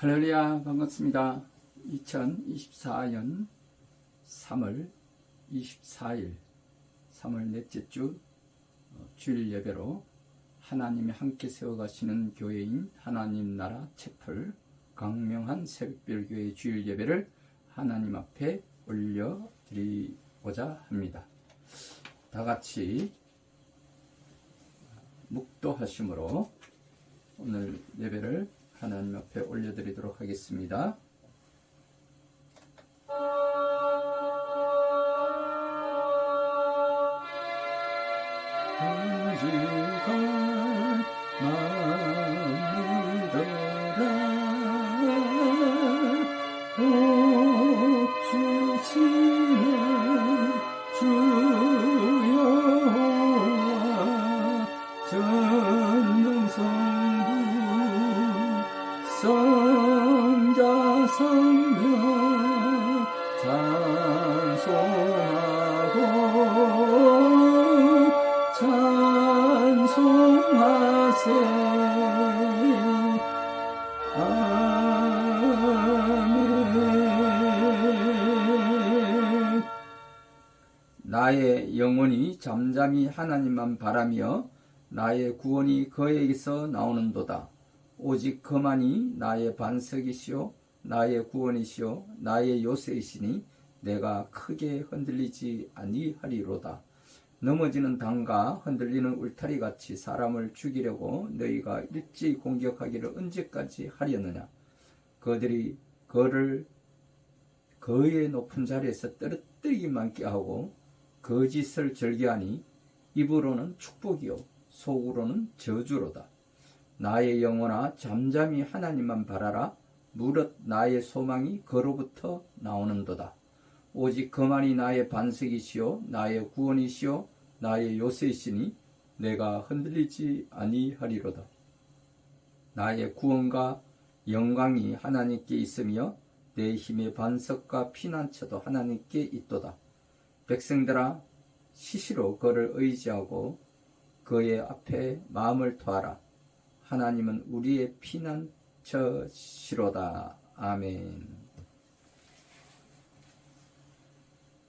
할렐루야, 반갑습니다. 2024년 3월 24일 3월 넷째 주 주일 예배로 하나님이 함께 세워가시는 교회인 하나님 나라 채플 강명한 새벽별교회 주일 예배를 하나님 앞에 올려드리고자 합니다. 다같이 묵도하심으로 오늘 예배를 하나님 앞에 올려드리도록 하겠습니다. 간직한 마음을 들어 복 주시는 주 여호와 전능성부 성자 성령 찬송하고 찬송하세. 아멘. 나의 영혼이 잠잠히 하나님만 바라며 나의 구원이 그에게서 나오는도다. 오직 그만이 나의 반석이시오 나의 구원이시오 나의 요새이시니 내가 크게 흔들리지 아니하리로다. 넘어지는 담과 흔들리는 울타리같이 사람을 죽이려고 너희가 일찍 공격하기를 언제까지 하려느냐. 그들이 그를 그의 높은 자리에서 떨어뜨리기만 꾀하고 거짓을 즐겨하니 입으로는 축복이요 속으로는 저주로다. 나의 영혼아 잠잠히 하나님만 바라라. 무릇 나의 소망이 그로부터 나오는도다. 오직 그만이 나의 반석이시오 나의 구원이시오 나의 요새이시니 내가 흔들리지 아니하리로다. 나의 구원과 영광이 하나님께 있으며 내 힘의 반석과 피난처도 하나님께 있도다. 백성들아 시시로 그를 의지하고 그의 앞에 마음을 토하라. 하나님은 우리의 피난처시로다. 아멘.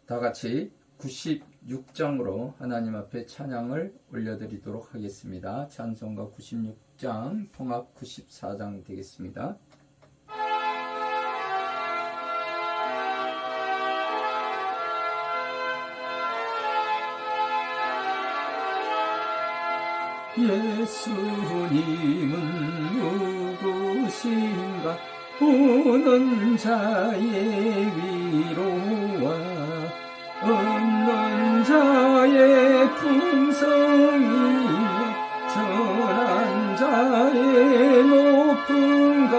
다같이 96장으로 하나님 앞에 찬양을 올려드리도록 하겠습니다. 찬송가 96장, 통합 94장 되겠습니다. 예수님은 누구신가? 오는 자의 위로와 없는 자의 풍성이며 전한 자의 높음과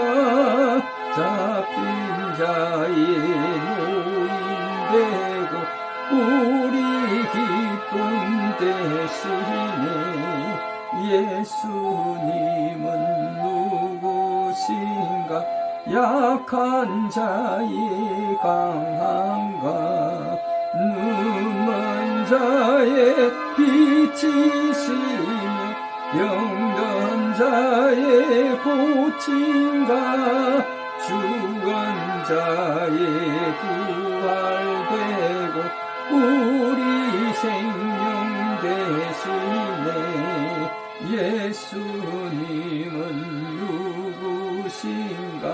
잡힌 자의 노인되고 우리 기쁨 되시네. 예수님은 누구신가? 약한 자의 강함과 눈먼 자의 빛이시며 병든 자의 고침과 죽은 자의 부활되고 우리 생명 되시네. 예수님은 누구신가?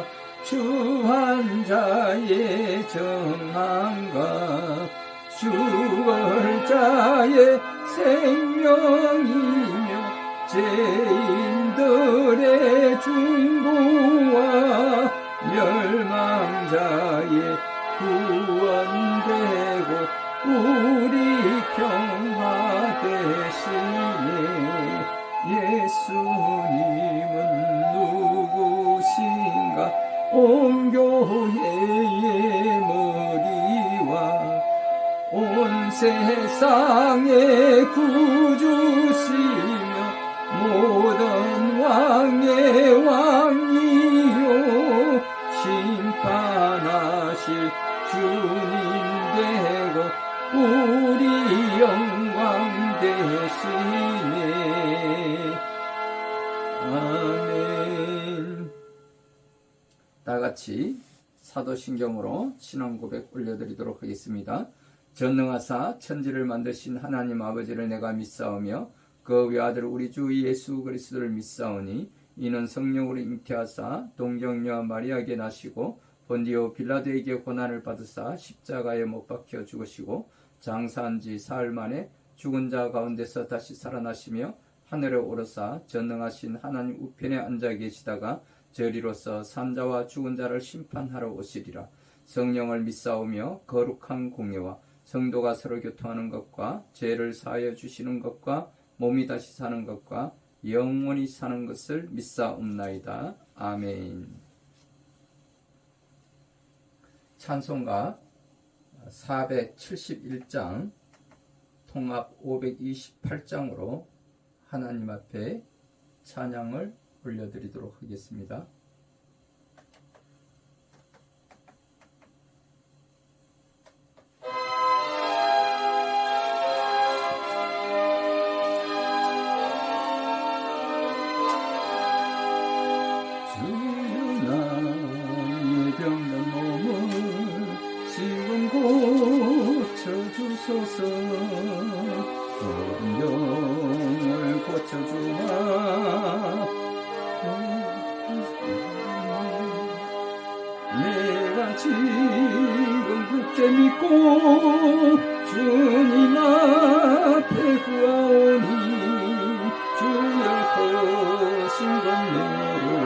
주한 자의 정함과 죽을 자의 생명이며 죄인들의 중보와 멸망자의 구원되고 우리 평화 되시네. 예수님은 누구신가? 온 교회의 머리와 온 세상의 구주시며 모든 왕의 왕이요 심판하실 주님 되고 우리 영광 되시네. 아멘. 다 같이 사도신경으로 신앙 고백 올려드리도록 하겠습니다. 전능하사 천지를 만드신 하나님 아버지를 내가 믿사오며 그 외아들 우리 주 예수 그리스도를 믿사오니 이는 성령으로 잉태하사 동정녀 마리아에게 나시고 본디오 빌라도에게 고난을 받으사 십자가에 못 박혀 죽으시고 장사한 지 사흘 만에 죽은 자 가운데서 다시 살아나시며 하늘에 오르사 전능하신 하나님 우편에 앉아 계시다가 저리로서 산자와 죽은 자를 심판하러 오시리라. 성령을 믿사오며 거룩한 공예와 성도가 서로 교통하는 것과 죄를 사하여 주시는 것과 몸이 다시 사는 것과 영원히 사는 것을 믿사옵나이다. 아멘. 찬송가 471장 통합 528장으로 하나님 앞에 찬양을 올려드리도록 하겠습니다. 주소서 모든 병을 고쳐주마 내가 지금 굳게 믿고 주님 앞에 구하오니 주의 크신 권능으로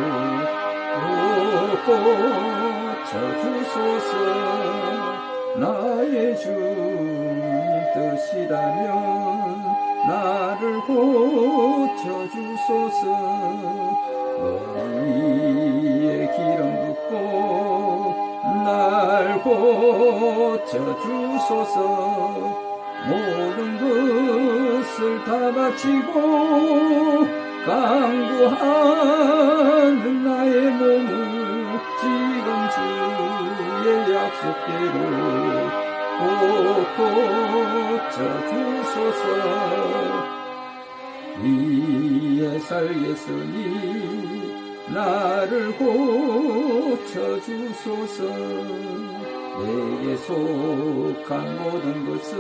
고쳐주소서 나의 주님 뜻이라면 나를 고쳐주소서 머리에 기름 붓고 날 고쳐주소서 모든 것을 다 바치고 강구하는 나의 몸을 지금 주의 약속대로 고쳐주소서 위에 살겠으니 나를 고쳐주소서 내게 속한 모든 것은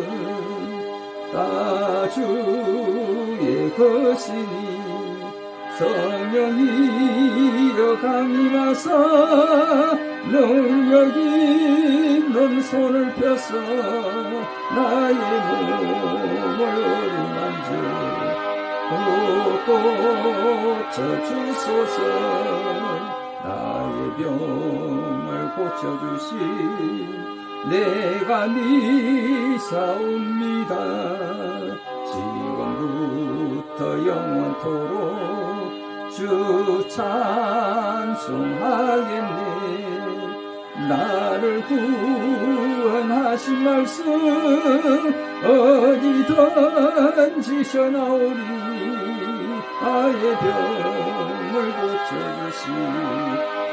다 주의 것이니 성령이여 강림하사 능력 있는 손을 펴서 나의 몸을 어루만져 고쳐주소서 나의 병을 고쳐주시 내가 믿사옵니다 지금부터 영원토록 주 찬송하겠네 나를 구원하신 말씀 어디든지 전하오리 나의 병을 고쳐주시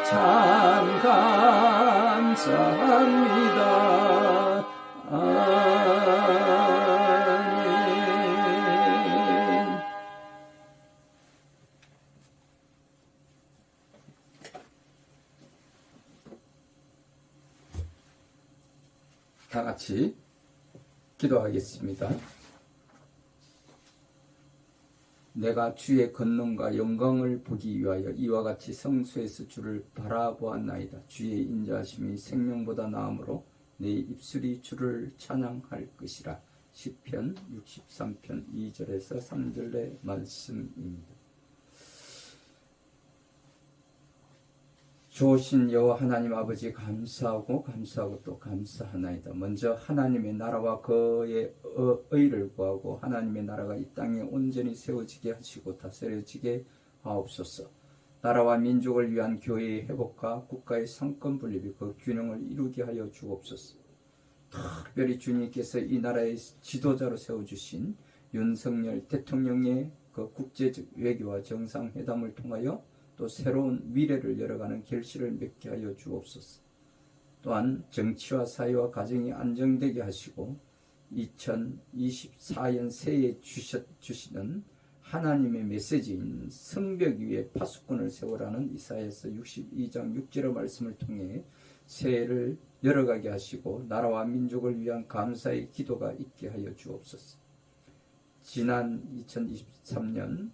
참 감사합니다 다 같이 기도하겠습니다. 내가 주의 권능과 영광을 보기 위하여 이와 같이 성소에서 주를 바라보았나이다. 주의 인자하심이 생명보다 나음으로 내 입술이 주를 찬양할 것이라. 시편 63편 2절에서 3절의 말씀입니다. 주오신 여호와 하나님 아버지 감사하고 또 감사하나이다. 먼저 하나님의 나라와 그의 의를 구하고 하나님의 나라가 이 땅에 온전히 세워지게 하시고 다스려지게 하옵소서. 나라와 민족을 위한 교회의 회복과 국가의 상권 분립이 그 균형을 이루게 하여 주옵소서. 특별히 주님께서 이 나라의 지도자로 세워주신 윤석열 대통령의 그 국제적 외교와 정상회담을 통하여 또 새로운 미래를 열어가는 결실을 맺게 하여 주옵소서. 또한 정치와 사회와 가정이 안정되게 하시고 2024년 새해에 주시는 하나님의 메시지인 성벽 위에 파수꾼을 세우라는 이사야서 62장 6절의 말씀을 통해 새해를 열어가게 하시고 나라와 민족을 위한 감사의 기도가 있게 하여 주옵소서. 지난 2023년에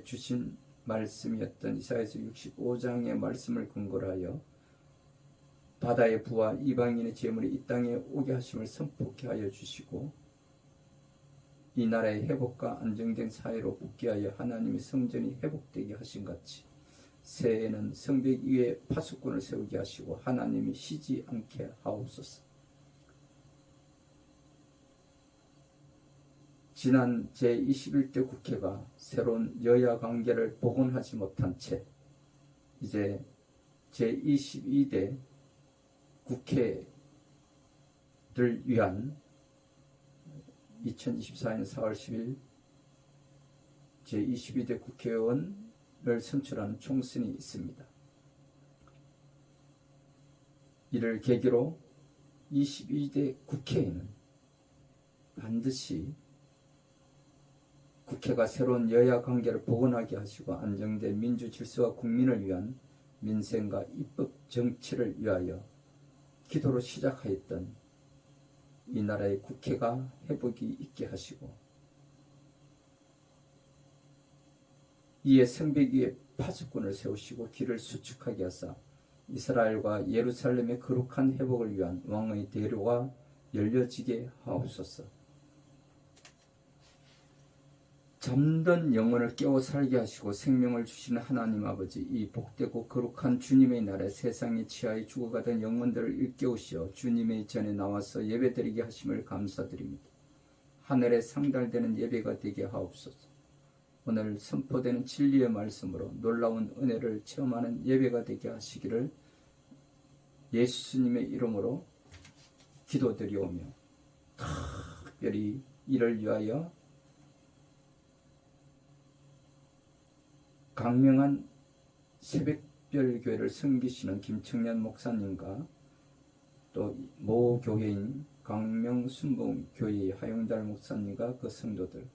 주신 말씀이었던 이사야서 65장의 말씀을 근거로 하여 바다의 부와 이방인의 재물이 이 땅에 오게 하심을 선포케 하여 주시고 이 나라의 회복과 안정된 사회로 붙게 하여 하나님의 성전이 회복되게 하신 같이 새해에는 성벽 위에 파수꾼을 세우게 하시고 하나님이 쉬지 않게 하옵소서. 지난 제21대 국회가 새로운 여야 관계를 복원하지 못한 채 이제 제22대 국회를 위한 2024년 4월 10일 제22대 국회의원을 선출하는 총선이 있습니다. 이를 계기로 22대 국회에는 반드시 국회가 새로운 여야 관계를 복원하게 하시고 안정된 민주 질서와 국민을 위한 민생과 입법 정치를 위하여 기도로 시작하였던 이 나라의 국회가 회복이 있게 하시고 이에 성벽 위에 파수꾼을 세우시고 길을 수축하게 하사 이스라엘과 예루살렘의 거룩한 회복을 위한 왕의 대로가 열려지게 하옵소서. 잠든 영혼을 깨워 살게 하시고 생명을 주시는 하나님 아버지, 이 복되고 거룩한 주님의 날에 세상의 치하에 죽어가던 영혼들을 일깨우시어 주님의 전에 나와서 예배드리게 하심을 감사드립니다. 하늘에 상달되는 예배가 되게 하옵소서. 오늘 선포되는 진리의 말씀으로 놀라운 은혜를 체험하는 예배가 되게 하시기를 예수님의 이름으로 기도드리오며 특별히 이를 위하여 강명한 새벽별교회를 섬기시는 김청년 목사님과 또 모 교회인 강명순복교회의 하용달 목사님과 그 성도들,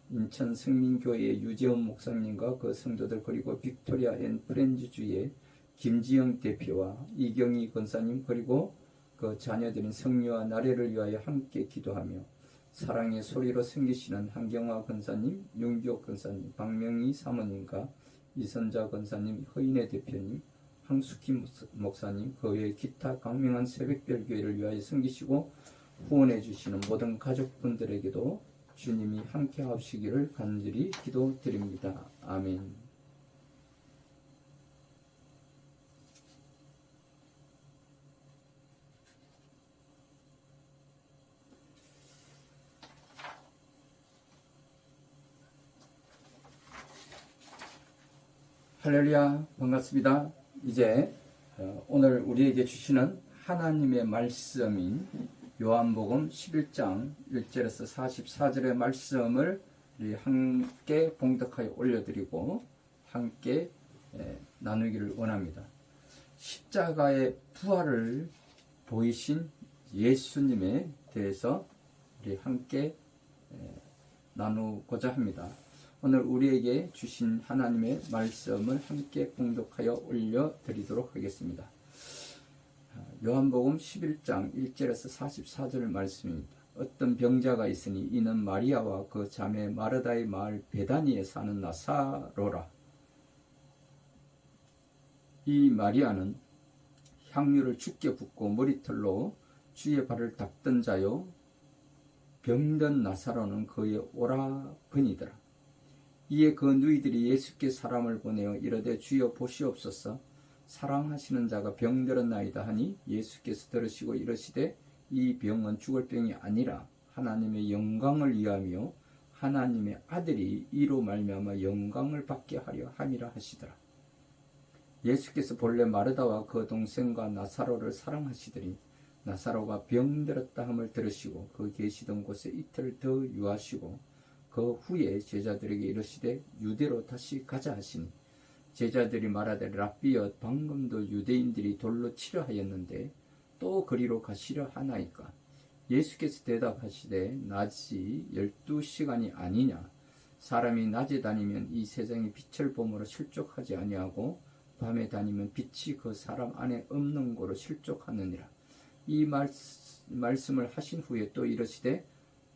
인천 성민교회의 유재원 목사님과 그 성도들, 그리고 빅토리아 앤 프렌즈주의 김지영 대표와 이경희 권사님, 그리고 그 자녀들인 성유와 나래를 위하여 함께 기도하며 사랑의 소리로 섬기시는 한경화 권사님, 윤기옥 권사님, 박명희 사모님과 이선자 권사님, 허인혜 대표님, 황숙희 목사님, 그 외 기타 강명한 새벽별교회를 위하여 섬기시고 후원해 주시는 모든 가족분들에게도 주님이 함께 하시기를 간절히 기도드립니다. 아멘. 할렐루야, 반갑습니다. 이제 오늘 우리에게 주시는 하나님의 말씀인 요한복음 11장 1절에서 44절의 말씀을 우리 함께 봉독하여 올려드리고 함께 나누기를 원합니다. 십자가의 부활을 보이신 예수님에 대해서 우리 함께 나누고자 합니다. 오늘 우리에게 주신 하나님의 말씀을 함께 봉독하여 올려드리도록 하겠습니다. 요한복음 11장 1절에서 44절 말씀입니다. 어떤 병자가 있으니 이는 마리아와 그 자매 마르다의 마을 베다니에 사는 나사로라. 이 마리아는 향유를 죽게 붓고 머리털로 주의 발을 닦던 자요, 병든 나사로는 그의 오라버니더라. 이에 그 누이들이 예수께 사람을 보내어 이르되 주여 보시옵소서, 사랑하시는 자가 병들었나이다 하니 예수께서 들으시고 이르시되 이 병은 죽을 병이 아니라 하나님의 영광을 위하며 하나님의 아들이 이로 말미암아 영광을 받게 하려 함이라 하시더라. 예수께서 본래 마르다와 그 동생과 나사로를 사랑하시더니 나사로가 병들었다 함을 들으시고 그 계시던 곳에 이틀 더 유하시고 그 후에 제자들에게 이르시되 유대로 다시 가자 하시니 제자들이 말하되 랍비여, 방금도 유대인들이 돌로 치려 하였는데 또 그리로 가시려 하나이까? 예수께서 대답하시되 낮이 12시간이 아니냐? 사람이 낮에 다니면 이 세상의 빛을 보므로 실족하지 아니하고 밤에 다니면 빛이 그 사람 안에 없는 거로 실족하느니라. 이 말씀을 하신 후에 또 이르시되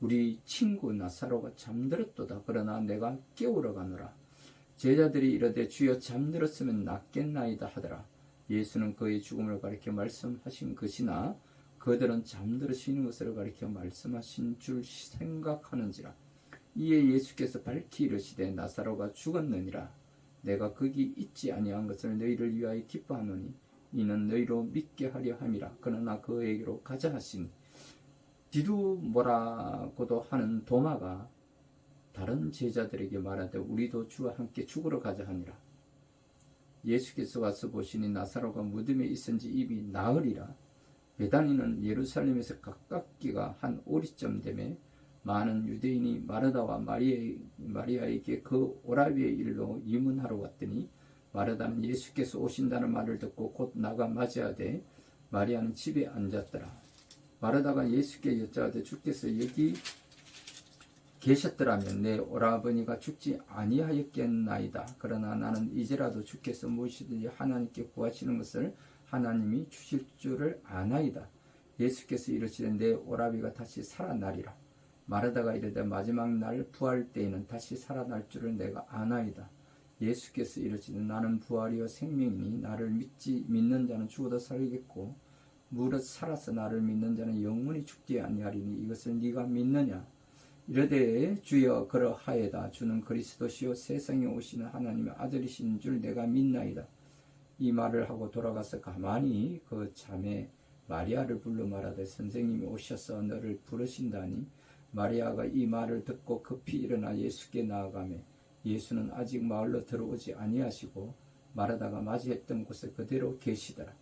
우리 친구 나사로가 잠들었도다. 그러나 내가 깨우러 가노라. 제자들이 이르되 주여 잠들었으면 낫겠나이다 하더라. 예수는 그의 죽음을 가리켜 말씀하신 것이나 그들은 잠들으시는 것을 가리켜 말씀하신 줄 생각하는지라. 이에 예수께서 밝히 이르시되 나사로가 죽었느니라. 내가 거기 있지 아니한 것을 너희를 위하여 기뻐하노니 이는 너희로 믿게 하려 함이라. 그러나 그에게로 가자 하시니 디두모라고도 하는 도마가 다른 제자들에게 말하되 우리도 주와 함께 죽으러 가자 하니라. 예수께서 와서 보시니 나사로가 무덤에 있은지 입이 나으리라. 베다니는 예루살렘에서 가깝기가 한 오리쯤 되매 많은 유대인이 마르다와 마리아에게 그 오라비의 일로 이문하러 왔더니 마르다는 예수께서 오신다는 말을 듣고 곧 나가 맞이하되 마리아는 집에 앉았더라. 마르다가 예수께 여짜오되 주께서 여기 계셨더라면 내 오라버니가 죽지 아니하였겠나이다. 그러나 나는 이제라도 주께서 무엇이든지 하나님께 구하시는 것을 하나님이 주실 줄을 아나이다. 예수께서 이르시되 내 오라비가 다시 살아나리라. 마르다가 이르되 마지막 날 부활 때에는 다시 살아날 줄을 내가 아나이다. 예수께서 이르시되 나는 부활이요 생명이니 나를 믿는 자는 죽어도 살겠고 무릇 살아서 나를 믿는 자는 영원히 죽지 아니하리니 이것을 네가 믿느냐. 이르되 주여 그러하에다. 주는 그리스도시요 세상에 오시는 하나님의 아들이신 줄 내가 믿나이다. 이 말을 하고 돌아가서 가만히 그 자매 마리아를 불러 말하되 선생님이 오셔서 너를 부르신다니. 마리아가 이 말을 듣고 급히 일어나 예수께 나아가매 예수는 아직 마을로 들어오지 아니하시고 마르다가 맞이했던 곳에 그대로 계시더라.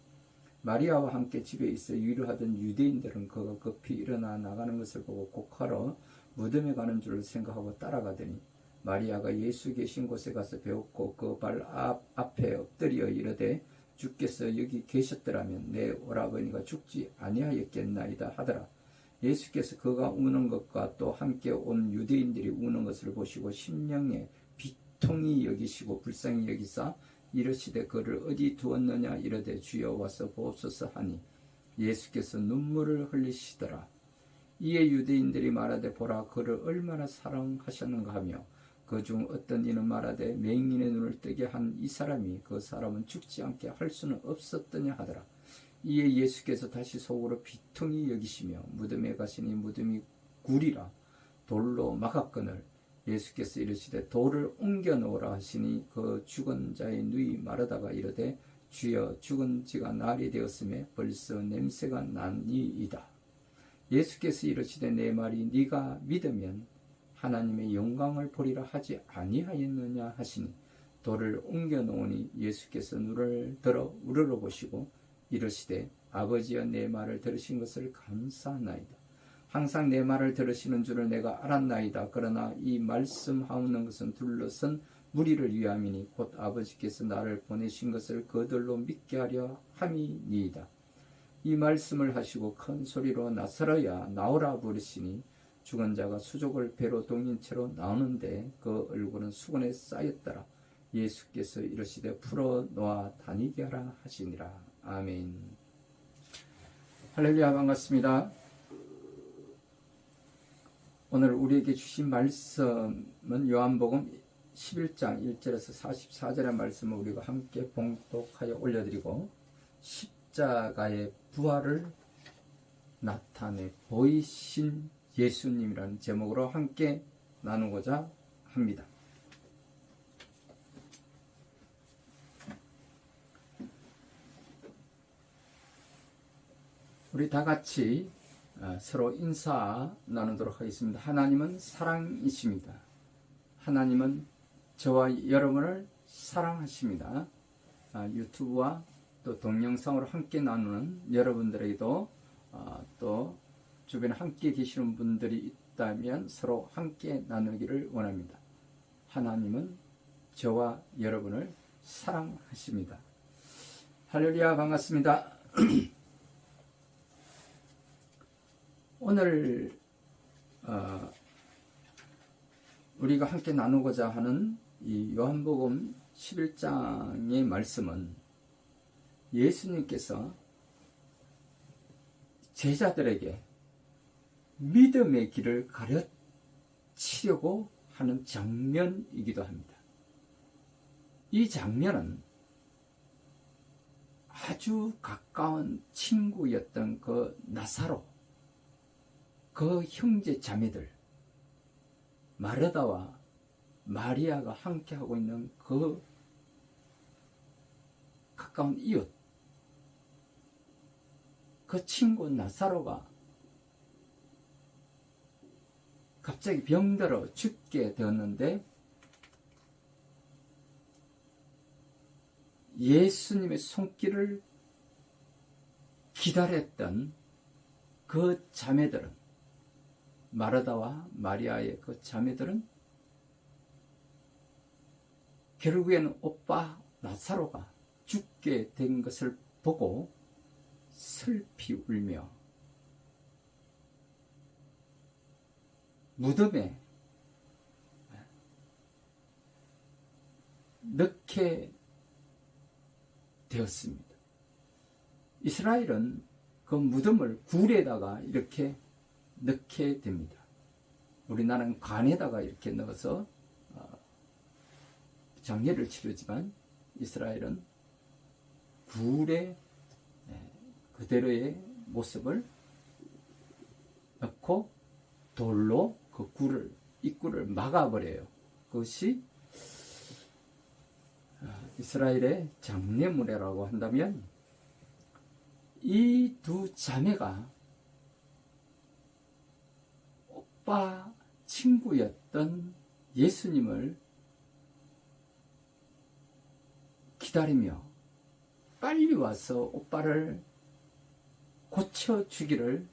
마리아와 함께 집에 있어 위로하던 유대인들은 그가 급히 일어나 나가는 것을 보고 곡하러 무덤에 가는 줄 생각하고 따라가더니 마리아가 예수 계신 곳에 가서 배웠고 그 발 앞에 엎드려 이르되 주께서 여기 계셨더라면 내 오라버니가 죽지 아니하였겠나이다 하더라. 예수께서 그가 우는 것과 또 함께 온 유대인들이 우는 것을 보시고 심령에 비통히 여기시고 불쌍히 여기사 이르시되 그를 어디 두었느냐. 이르되 주여 와서 보옵소서 하니 예수께서 눈물을 흘리시더라. 이에 유대인들이 말하되 보라 그를 얼마나 사랑하셨는가 하며 그 중 어떤 이는 말하되 맹인의 눈을 뜨게 한 이 사람이 그 사람은 죽지 않게 할 수는 없었더냐 하더라. 이에 예수께서 다시 속으로 비통히 여기시며 무덤에 가시니 무덤이 굴이라 돌로 막았거늘 예수께서 이르시되 돌을 옮겨 놓으라 하시니 그 죽은 자의 누이 마르다가 이르되 주여 죽은 지가 날이 되었음에 벌써 냄새가 나니이다. 예수께서 이르시되 내 말이 네가 믿으면 하나님의 영광을 보리라 하지 아니하였느냐 하시니 돌을 옮겨 놓으니 예수께서 눈을 들어 우러러 보시고 이르시되 아버지여 내 말을 들으신 것을 감사하나이다. 항상 내 말을 들으시는 줄을 내가 알았나이다. 그러나 이 말씀하옵는 것은 둘러선 무리를 위함이니 곧 아버지께서 나를 보내신 것을 그들로 믿게 하려 함이니이다. 이 말씀을 하시고 큰 소리로 나사로야 나오라 부르시니 죽은 자가 수족을 배로 동인 채로 나오는데 그 얼굴은 수건에 쌓였더라. 예수께서 이르시되 풀어놓아 다니게 하라 하시니라. 아멘. 할렐루야. 반갑습니다. 오늘 우리에게 주신 말씀은 요한복음 11장 1절에서 44절의 말씀을 우리가 함께 봉독하여 올려드리고 십자가의 부활을 나타내 보이신 예수님이라는 제목으로 함께 나누고자 합니다. 우리 다 같이 서로 인사 나누도록 하겠습니다. 하나님은 사랑이십니다. 하나님은 저와 여러분을 사랑하십니다. 유튜브와 또 동영상으로 함께 나누는 여러분들에게도 또 주변에 함께 계시는 분들이 있다면 서로 함께 나누기를 원합니다. 하나님은 저와 여러분을 사랑하십니다. 할렐루야. 반갑습니다. 오늘 우리가 함께 나누고자 하는 이 요한복음 11장의 말씀은 예수님께서 제자들에게 믿음의 길을 가르치려고 하는 장면이기도 합니다. 이 장면은 아주 가까운 친구였던 그 나사로, 그 형제 자매들, 마르다와 마리아가 함께하고 있는 그 가까운 이웃, 그 친구 나사로가 갑자기 병들어 죽게 되었는데 예수님의 손길을 기다렸던 그 자매들은, 마르다와 마리아의 그 자매들은 결국에는 오빠 나사로가 죽게 된 것을 보고 슬피 울며 무덤에 넣게 되었습니다. 이스라엘은 그 무덤을 굴에다가 이렇게 넣게 됩니다. 우리나라는 관에다가 이렇게 넣어서 장례를 치르지만 이스라엘은 굴에 그대로의 모습을 넣고 돌로 그 굴을, 입구를 막아버려요. 그것이 이스라엘의 장례물이라고 한다면, 이 두 자매가 오빠 친구였던 예수님을 기다리며 빨리 와서 오빠를 고쳐주기를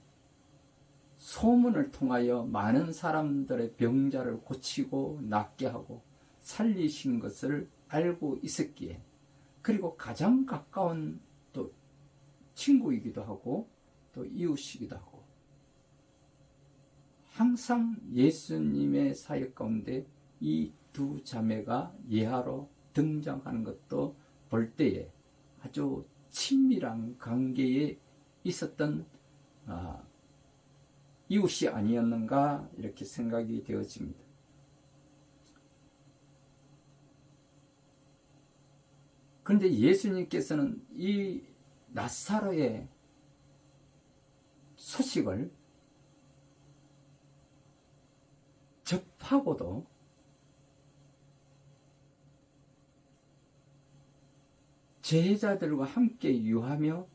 소문을 통하여 많은 사람들의 병자를 고치고 낫게 하고 살리신 것을 알고 있었기에, 그리고 가장 가까운 또 친구이기도 하고 또 이웃이기도 하고, 항상 예수님의 사역 가운데 이 두 자매가 예하로 등장하는 것도 볼 때에 아주 친밀한 관계에 있었던 이웃이 아니었는가, 이렇게 생각이 되어집니다. 그런데 예수님께서는 이 나사로의 소식을 접하고도 제자들과 함께 유하며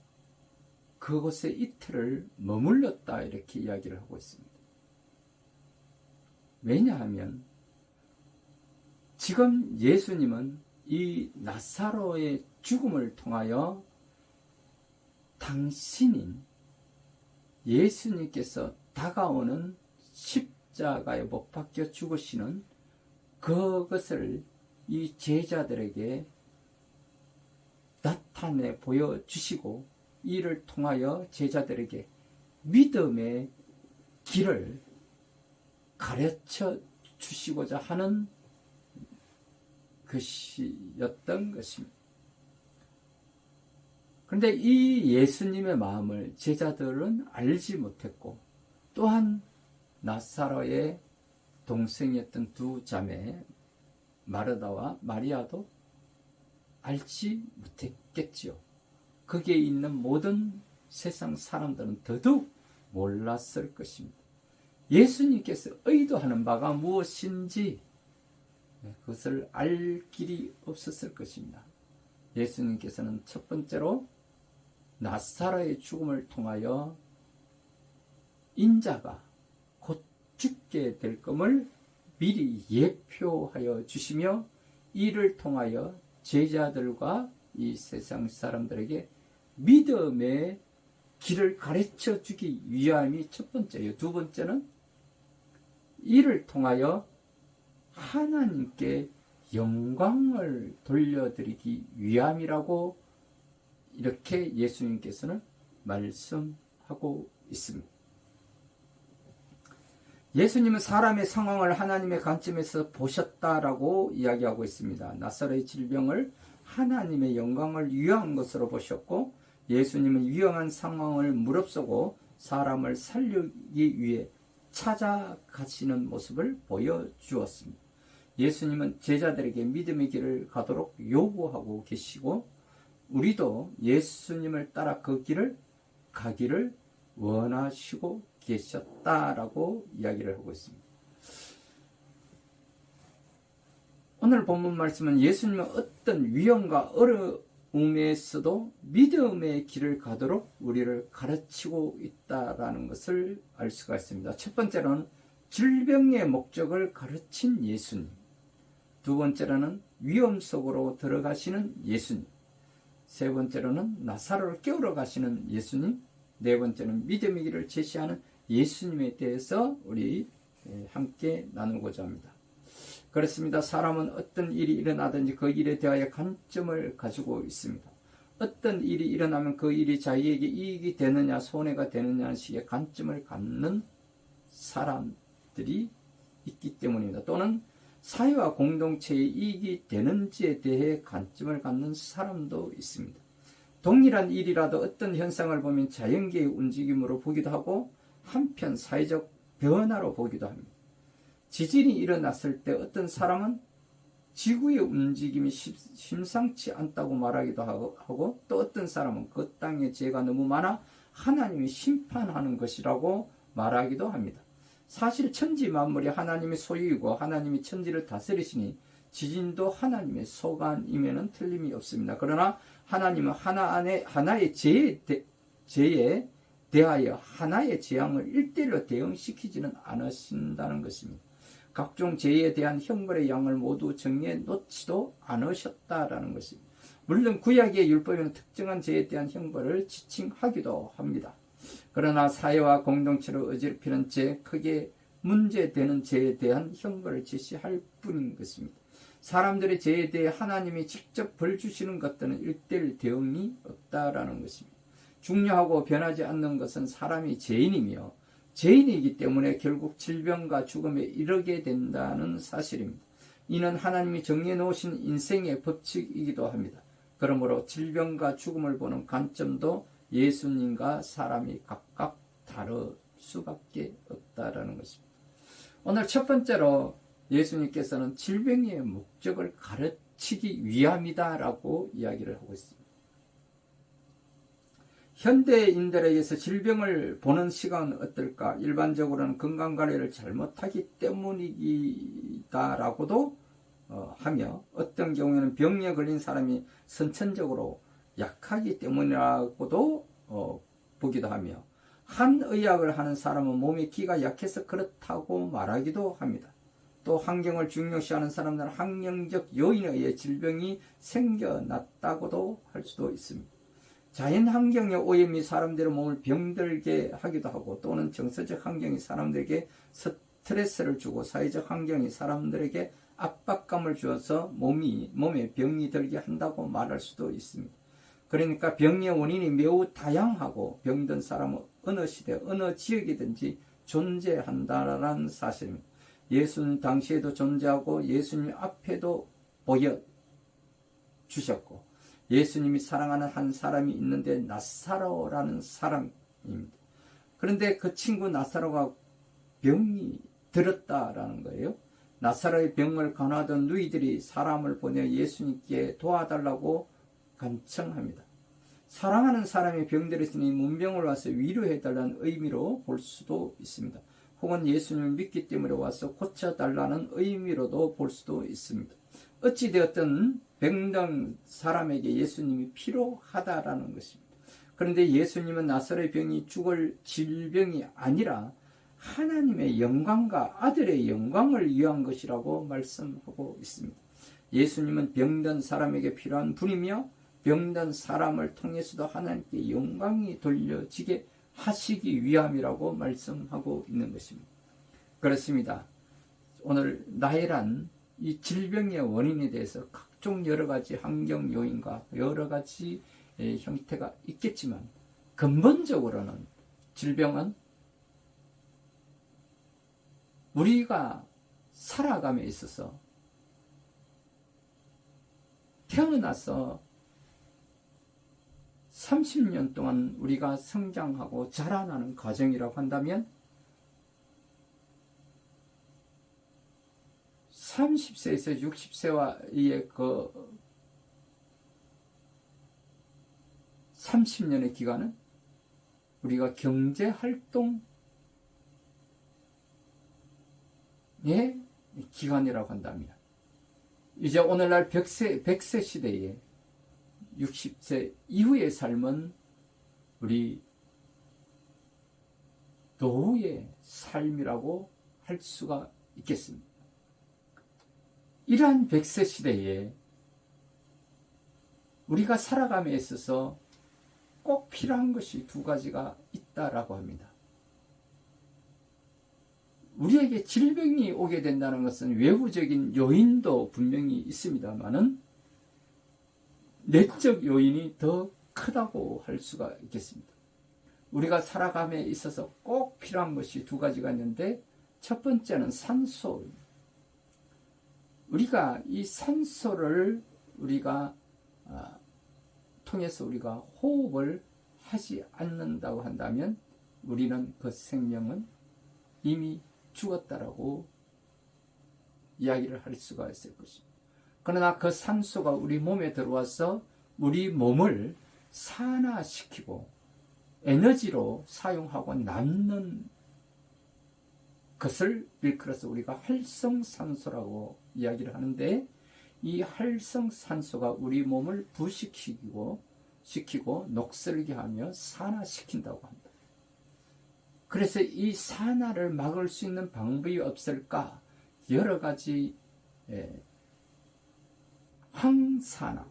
그곳에 이틀을 머물렀다, 이렇게 이야기를 하고 있습니다. 왜냐하면 지금 예수님은 이 나사로의 죽음을 통하여 당신인 예수님께서 다가오는 십자가에 못 박혀 죽으시는 그것을 이 제자들에게 나타내 보여주시고, 이를 통하여 제자들에게 믿음의 길을 가르쳐 주시고자 하는 것이었던 것입니다. 그런데 이 예수님의 마음을 제자들은 알지 못했고, 또한 나사로의 동생이었던 두 자매 마르다와 마리아도 알지 못했겠지요. 거기에 있는 모든 세상 사람들은 더더욱 몰랐을 것입니다. 예수님께서 의도하는 바가 무엇인지 그것을 알 길이 없었을 것입니다. 예수님께서는 첫 번째로 나사로의 죽음을 통하여 인자가 곧 죽게 될 것을 미리 예표하여 주시며, 이를 통하여 제자들과 이 세상 사람들에게 믿음의 길을 가르쳐 주기 위함이 첫 번째예요. 두 번째는 이를 통하여 하나님께 영광을 돌려드리기 위함이라고 이렇게 예수님께서는 말씀하고 있습니다. 예수님은 사람의 상황을 하나님의 관점에서 보셨다라고 이야기하고 있습니다. 나사로의 질병을 하나님의 영광을 위한 것으로 보셨고, 예수님은 위험한 상황을 무릅쓰고 사람을 살리기 위해 찾아가시는 모습을 보여주었습니다. 예수님은 제자들에게 믿음의 길을 가도록 요구하고 계시고, 우리도 예수님을 따라 그 길을 가기를 원하시고 계셨다라고 이야기를 하고 있습니다. 오늘 본문 말씀은 예수님은 어떤 위험과 어려움에서도 믿음의 길을 가도록 우리를 가르치고 있다라는 것을 알 수가 있습니다. 첫 번째로는 질병의 목적을 가르친 예수님, 두 번째로는 위험 속으로 들어가시는 예수님, 세 번째로는 나사로를 깨우러 가시는 예수님, 네 번째는 믿음의 길을 제시하는 예수님에 대해서 우리 함께 나누고자 합니다. 그렇습니다. 사람은 어떤 일이 일어나든지 그 일에 대하여 관점을 가지고 있습니다. 어떤 일이 일어나면 그 일이 자기에게 이익이 되느냐 손해가 되느냐는 식의 관점을 갖는 사람들이 있기 때문입니다. 또는 사회와 공동체에 이익이 되는지에 대해 관점을 갖는 사람도 있습니다. 동일한 일이라도 어떤 현상을 보면 자연계의 움직임으로 보기도 하고 한편 사회적 변화로 보기도 합니다. 지진이 일어났을 때 어떤 사람은 지구의 움직임이 심상치 않다고 말하기도 하고, 또 어떤 사람은 그 땅에 죄가 너무 많아 하나님이 심판하는 것이라고 말하기도 합니다. 사실 천지 만물이 하나님의 소유이고 하나님이 천지를 다스리시니 지진도 하나님의 소관임에는 틀림이 없습니다. 그러나 하나님은 하나의 죄에 대하여 하나의 재앙을 일대일로 대응시키지는 않으신다는 것입니다. 각종 죄에 대한 형벌의 양을 모두 정해 놓지도 않으셨다라는 것입니다. 물론 구약의 율법에는 특정한 죄에 대한 형벌을 지칭하기도 합니다. 그러나 사회와 공동체를 어지럽히는 죄, 크게 문제되는 죄에 대한 형벌을 제시할 뿐인 것입니다. 사람들의 죄에 대해 하나님이 직접 벌 주시는 것들은 일대일 대응이 없다라는 것입니다. 중요하고 변하지 않는 것은 사람이 죄인이며 죄인이기 때문에 결국 질병과 죽음에 이르게 된다는 사실입니다. 이는 하나님이 정해놓으신 인생의 법칙이기도 합니다. 그러므로 질병과 죽음을 보는 관점도 예수님과 사람이 각각 다를 수밖에 없다라는 것입니다. 오늘 첫 번째로 예수님께서는 질병의 목적을 가르치기 위함이다라고 이야기를 하고 있습니다. 현대인들에게서 질병을 보는 시각은 어떨까? 일반적으로는 건강관리를 잘못하기 때문이다라고도 하며, 어떤 경우에는 병에 걸린 사람이 선천적으로 약하기 때문이라고도 보기도 하며, 한의학을 하는 사람은 몸에 기가 약해서 그렇다고 말하기도 합니다. 또 환경을 중요시하는 사람들은 환경적 요인에 의해 질병이 생겨났다고도 할 수도 있습니다. 자연 환경의 오염이 사람들의 몸을 병들게 하기도 하고, 또는 정서적 환경이 사람들에게 스트레스를 주고 사회적 환경이 사람들에게 압박감을 주어서 몸에 병이 들게 한다고 말할 수도 있습니다. 그러니까 병의 원인이 매우 다양하고 병든 사람은 어느 시대, 어느 지역이든지 존재한다는 사실입니다. 예수님 당시에도 존재하고 예수님 앞에도 보여주셨고, 예수님이 사랑하는 한 사람이 있는데 나사로라는 사람입니다. 그런데 그 친구 나사로가 병이 들었다라는 거예요. 나사로의 병을 간호하던 누이들이 사람을 보내 예수님께 도와달라고 간청합니다. 사랑하는 사람이 병들었으니 문병을 와서 위로해달라는 의미로 볼 수도 있습니다. 혹은 예수님을 믿기 때문에 와서 고쳐달라는 의미로도 볼 수도 있습니다. 어찌되었든 병든 사람에게 예수님이 필요하다라는 것입니다. 그런데 예수님은 나사로의 병이 죽을 질병이 아니라 하나님의 영광과 아들의 영광을 위한 것이라고 말씀하고 있습니다. 예수님은 병든 사람에게 필요한 분이며, 병든 사람을 통해서도 하나님께 영광이 돌려지게 하시기 위함이라고 말씀하고 있는 것입니다. 그렇습니다. 오늘 나이란 이 질병의 원인에 대해서 각종 여러 가지 환경 요인과 여러 가지 형태가 있겠지만, 근본적으로는 질병은 우리가 살아감에 있어서 태어나서 30년 동안 우리가 성장하고 자라나는 과정이라고 한다면 30세에서 60세와의 그 30년의 기간은 우리가 경제활동의 기간이라고 한다면 이제 오늘날 100세 시대에 60세 이후의 삶은 우리 노후의 삶이라고 할 수가 있겠습니다. 이러한 100세 시대에 우리가 살아감에 있어서 꼭 필요한 것이 두 가지가 있다라고 합니다. 우리에게 질병이 오게 된다는 것은 외부적인 요인도 분명히 있습니다만은 내적 요인이 더 크다고 할 수가 있겠습니다. 우리가 살아감에 있어서 꼭 필요한 것이 두 가지가 있는데 첫 번째는 산소입니다. 우리가 이 산소를 우리가 통해서 우리가 호흡을 하지 않는다고 한다면 우리는 그 생명은 이미 죽었다라고 이야기를 할 수가 있을 것입니다. 그러나 그 산소가 우리 몸에 들어와서 우리 몸을 산화시키고 에너지로 사용하고 남는 것을 일컬어서 우리가 활성산소라고 이야기를 하는데 이 활성산소가 우리 몸을 부식시키고 녹슬게 하며 산화시킨다고 합니다. 그래서 이 산화를 막을 수 있는 방법이 없을까? 여러 가지 항산화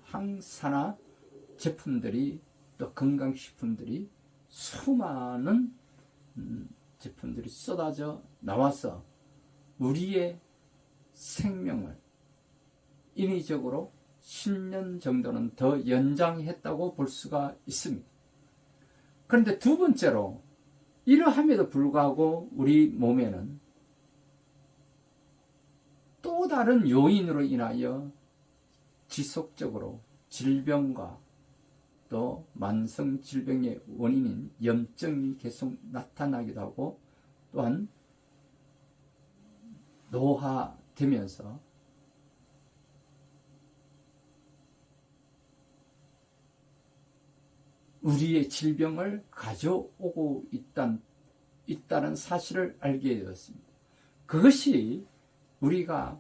제품들이 또 건강식품들이 수많은 제품들이 쏟아져 나와서 우리의 생명을 인위적으로 10년 정도는 더 연장했다고 볼 수가 있습니다. 그런데 두 번째로 이러함에도 불구하고 우리 몸에는 또 다른 요인으로 인하여 지속적으로 질병과 또 만성 질병의 원인인 염증이 계속 나타나기도 하고 또한 노화되면서 우리의 질병을 가져오고 있다는 사실을 알게 되었습니다. 그것이 우리가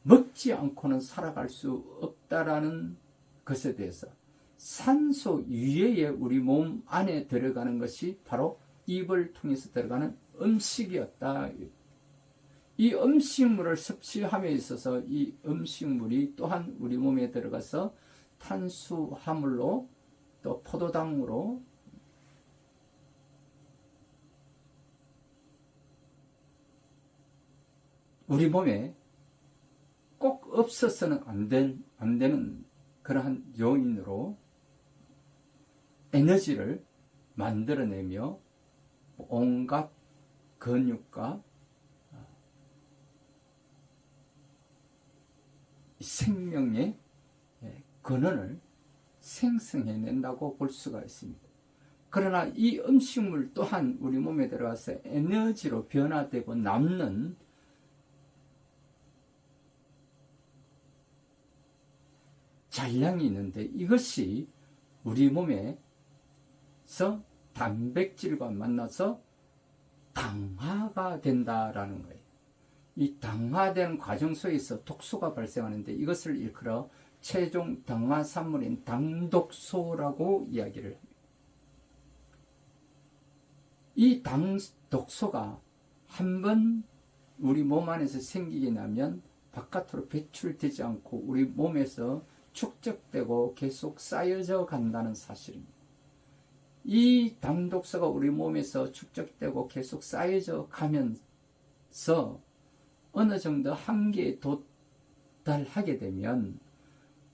먹지 않고는 살아갈 수 없다라는 것에 대해서 산소 이외에 우리 몸 안에 들어가는 것이 바로 입을 통해서 들어가는 음식이었다. 이 음식물을 섭취함에 있어서 이 음식물이 또한 우리 몸에 들어가서 탄수화물로 또 포도당으로 우리 몸에 꼭 없어서는 안 되는 그러한 요인으로 에너지를 만들어내며 온갖 근육과 생명의 근원을 생성해낸다고 볼 수가 있습니다. 그러나 이 음식물 또한 우리 몸에 들어가서 에너지로 변화되고 남는 잔량이 있는데 이것이 우리 몸에서 단백질과 만나서 당화가 된다라는 거예요. 이 당화되는 과정 속에서 독소가 발생하는데 이것을 일컬어 최종 당화산물인 당독소라고 이야기를 합니다. 이 당독소가 한번 우리 몸 안에서 생기게 나면 바깥으로 배출되지 않고 우리 몸에서 축적되고 계속 쌓여져 간다는 사실입니다. 이 당독소가 우리 몸에서 축적되고 계속 쌓여져 가면서 어느 정도 한계에 도달하게 되면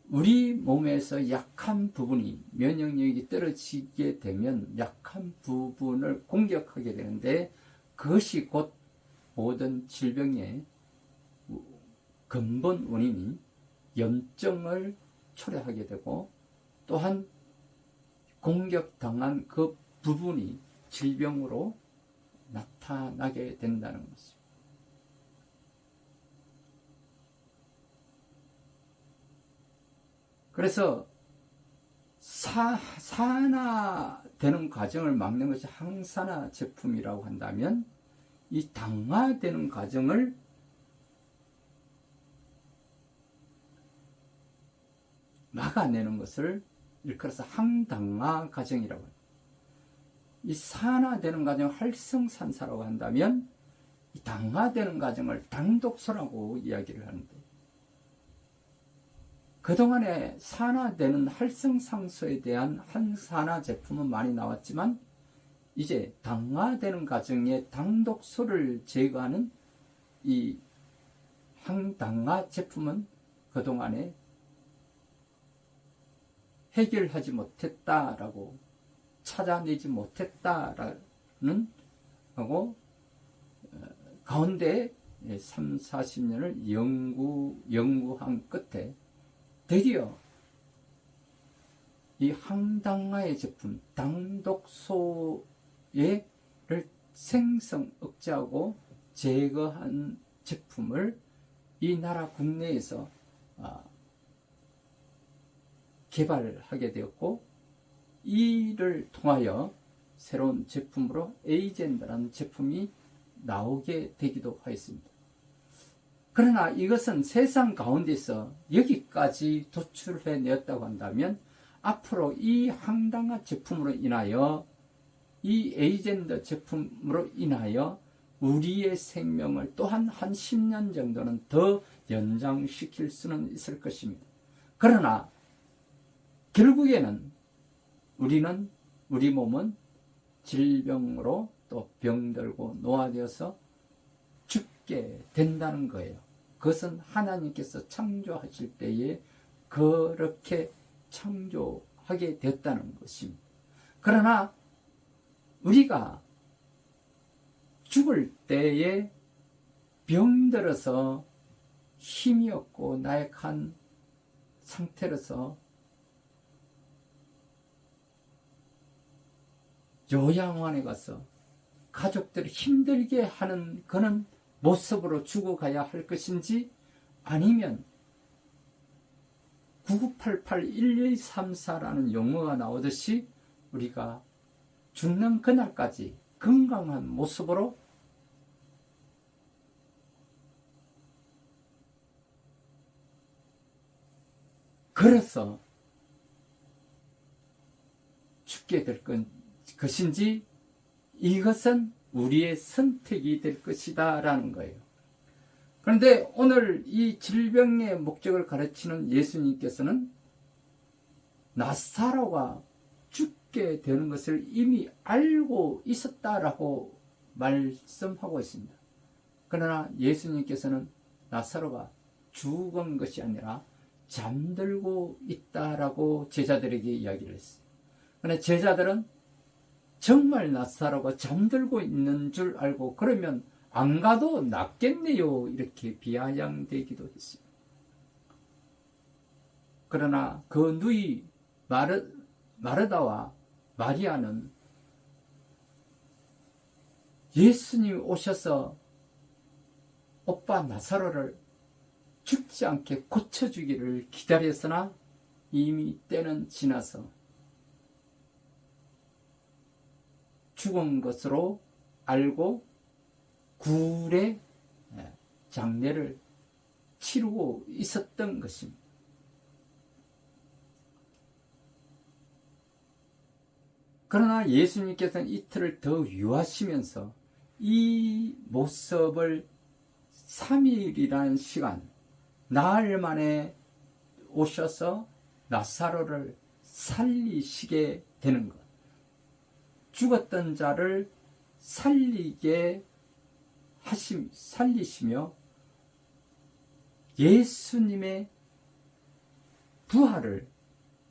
우리 몸에서 약한 부분이 면역력이 떨어지게 되면 약한 부분을 공격하게 되는데 그것이 곧 모든 질병의 근본 원인이 염증을 초래하게 되고, 또한 공격당한 그 부분이 질병으로 나타나게 된다는 것입니다. 그래서 산화되는 과정을 막는 것이 항산화 제품이라고 한다면, 이 당화되는 과정을 막아내는 것을 일컬어서 항당화 과정이라고 합니다. 이 산화되는 과정을 활성산사라고 한다면, 이 당화되는 과정을 당독소라고 이야기를 하는데, 그동안에 산화되는 활성산소에 대한 항산화 제품은 많이 나왔지만, 이제 당화되는 과정에 당독소를 제거하는 이 항당화 제품은 그동안에 해결하지 못했다라고, 찾아내지 못했다라는 하고, 가운데 3, 40년을 연구한 끝에 드디어 이 항당화의 제품, 당독소를 생성 억제하고 제거한 제품을 이 나라 국내에서 개발하게 되었고, 이를 통하여 새로운 제품으로 에이젠더라는 제품이 나오게 되기도 하였습니다. 그러나 이것은 세상 가운데서 여기까지 도출해 내었다고 한다면, 앞으로 이 항당화 제품으로 인하여, 이 에이젠더 제품으로 인하여 우리의 생명을 또한 한 10년 정도는 더 연장시킬 수는 있을 것입니다. 그러나 결국에는 우리 몸은 질병으로 또 병들고 노화되어서 죽게 된다는 거예요. 그것은 하나님께서 창조하실 때에 그렇게 창조하게 됐다는 것입니다. 그러나 우리가 죽을 때에 병들어서 힘이 없고 나약한 상태로서 요양원에 가서 가족들을 힘들게 하는 그런 모습으로 죽어가야 할 것인지, 아니면 9988-1234라는 용어가 나오듯이 우리가 죽는 그날까지 건강한 모습으로 걸어서 죽게 될 것인지, 이것은 우리의 선택이 될 것이다 라는 거예요. 그런데 오늘 이 질병의 목적을 가르치는 예수님께서는 나사로가 죽게 되는 것을 이미 알고 있었다라고 말씀하고 있습니다. 그러나 예수님께서는 나사로가 죽은 것이 아니라 잠들고 있다라고 제자들에게 이야기를 했어요. 그러나 제자들은 정말 나사로가 잠들고 있는 줄 알고, 그러면 안 가도 낫겠네요, 이렇게 비아냥대기도 했어요. 그러나 그 누이 마르다와 마리아는 예수님이 오셔서 오빠 나사로를 죽지 않게 고쳐주기를 기다렸으나 이미 때는 지나서 죽은 것으로 알고 굴의 장례를 치르고 있었던 것입니다. 그러나 예수님께서는 이틀을 더 유하시면서 이 모습을 3일이라는 시간, 나흘 만에 오셔서 나사로를 살리시게 되는 것, 죽었던 자를 살리시며 예수님의 부활을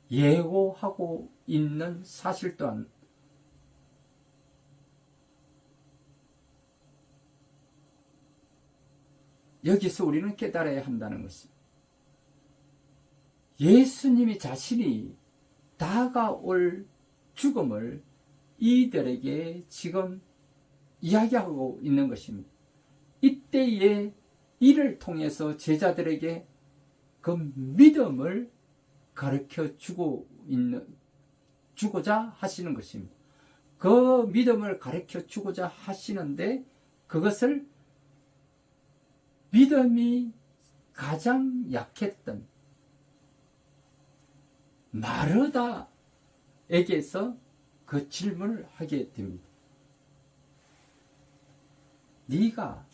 예고하고 있는 사실 또한 여기서 우리는 깨달아야 한다는 것입니다. 예수님이 자신이 다가올 죽음을 이들에게 지금 이야기하고 있는 것입니다. 이때에 이를 통해서 제자들에게 그 믿음을 가르쳐 주고자 하시는 것입니다. 그 믿음을 가르쳐 주고자 하시는데 그것을 믿음이 가장 약했던 마르다에게서 그 질문을 하게 됩니다. 네가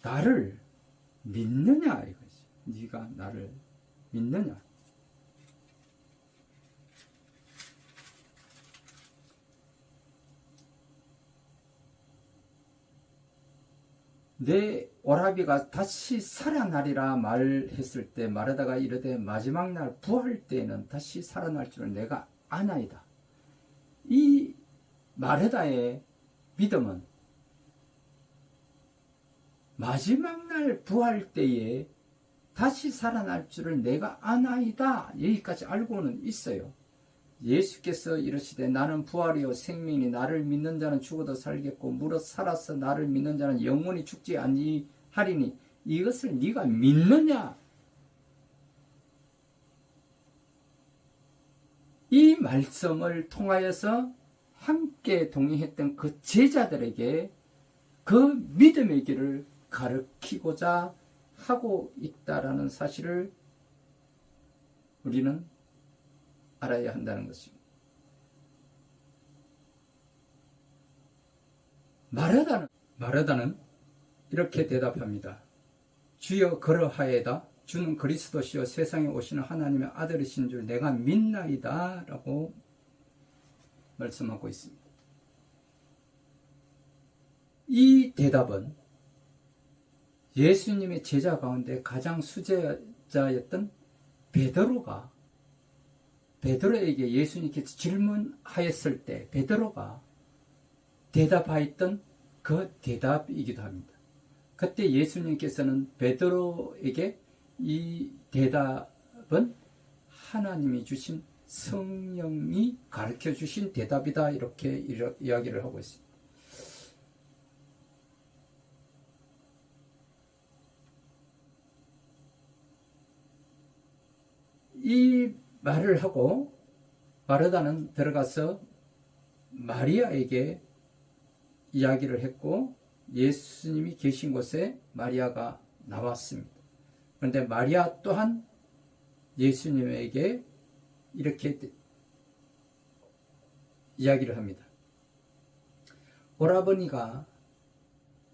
나를 믿느냐 이거지. 네가 나를 믿느냐. 내 오라비가 다시 살아나리라 말했을 때 마르다가 이르되 마지막 날 부활 때에는 다시 살아날 줄을 내가 아나이다. 이 마르다의 믿음은 마지막 날 부활 때에 다시 살아날 줄을 내가 아나이다. 여기까지 알고는 있어요. 예수께서 이르시되 나는 부활이요 생명이니 나를 믿는 자는 죽어도 살겠고 무릇 살아서 나를 믿는 자는 영원히 죽지 아니하리니 이것을 네가 믿느냐? 이 말씀을 통하여서 함께 동행했던 그 제자들에게 그 믿음의 길을 가르치고자 하고 있다라는 사실을 우리는 알아야 한다는 것입니다. 마르다는 이렇게 대답합니다. 주여 그러하에다 주는 그리스도시요 세상에 오시는 하나님의 아들이신 줄 내가 믿나이다 라고 말씀하고 있습니다. 이 대답은 예수님의 제자 가운데 가장 수제자였던 베드로에게 예수님께서 질문하였을 때 베드로가 대답하였던 그 대답이기도 합니다. 그때 예수님께서는 베드로에게 이 대답은 하나님이 주신 성령이 가르쳐 주신 대답이다 이렇게 이야기를 하고 있습니다. 이 말을 하고 마르다는 들어가서 마리아에게 이야기를 했고 예수님이 계신 곳에 마리아가 나왔습니다. 그런데 마리아 또한 예수님에게 이렇게 이야기를 합니다. 오라버니가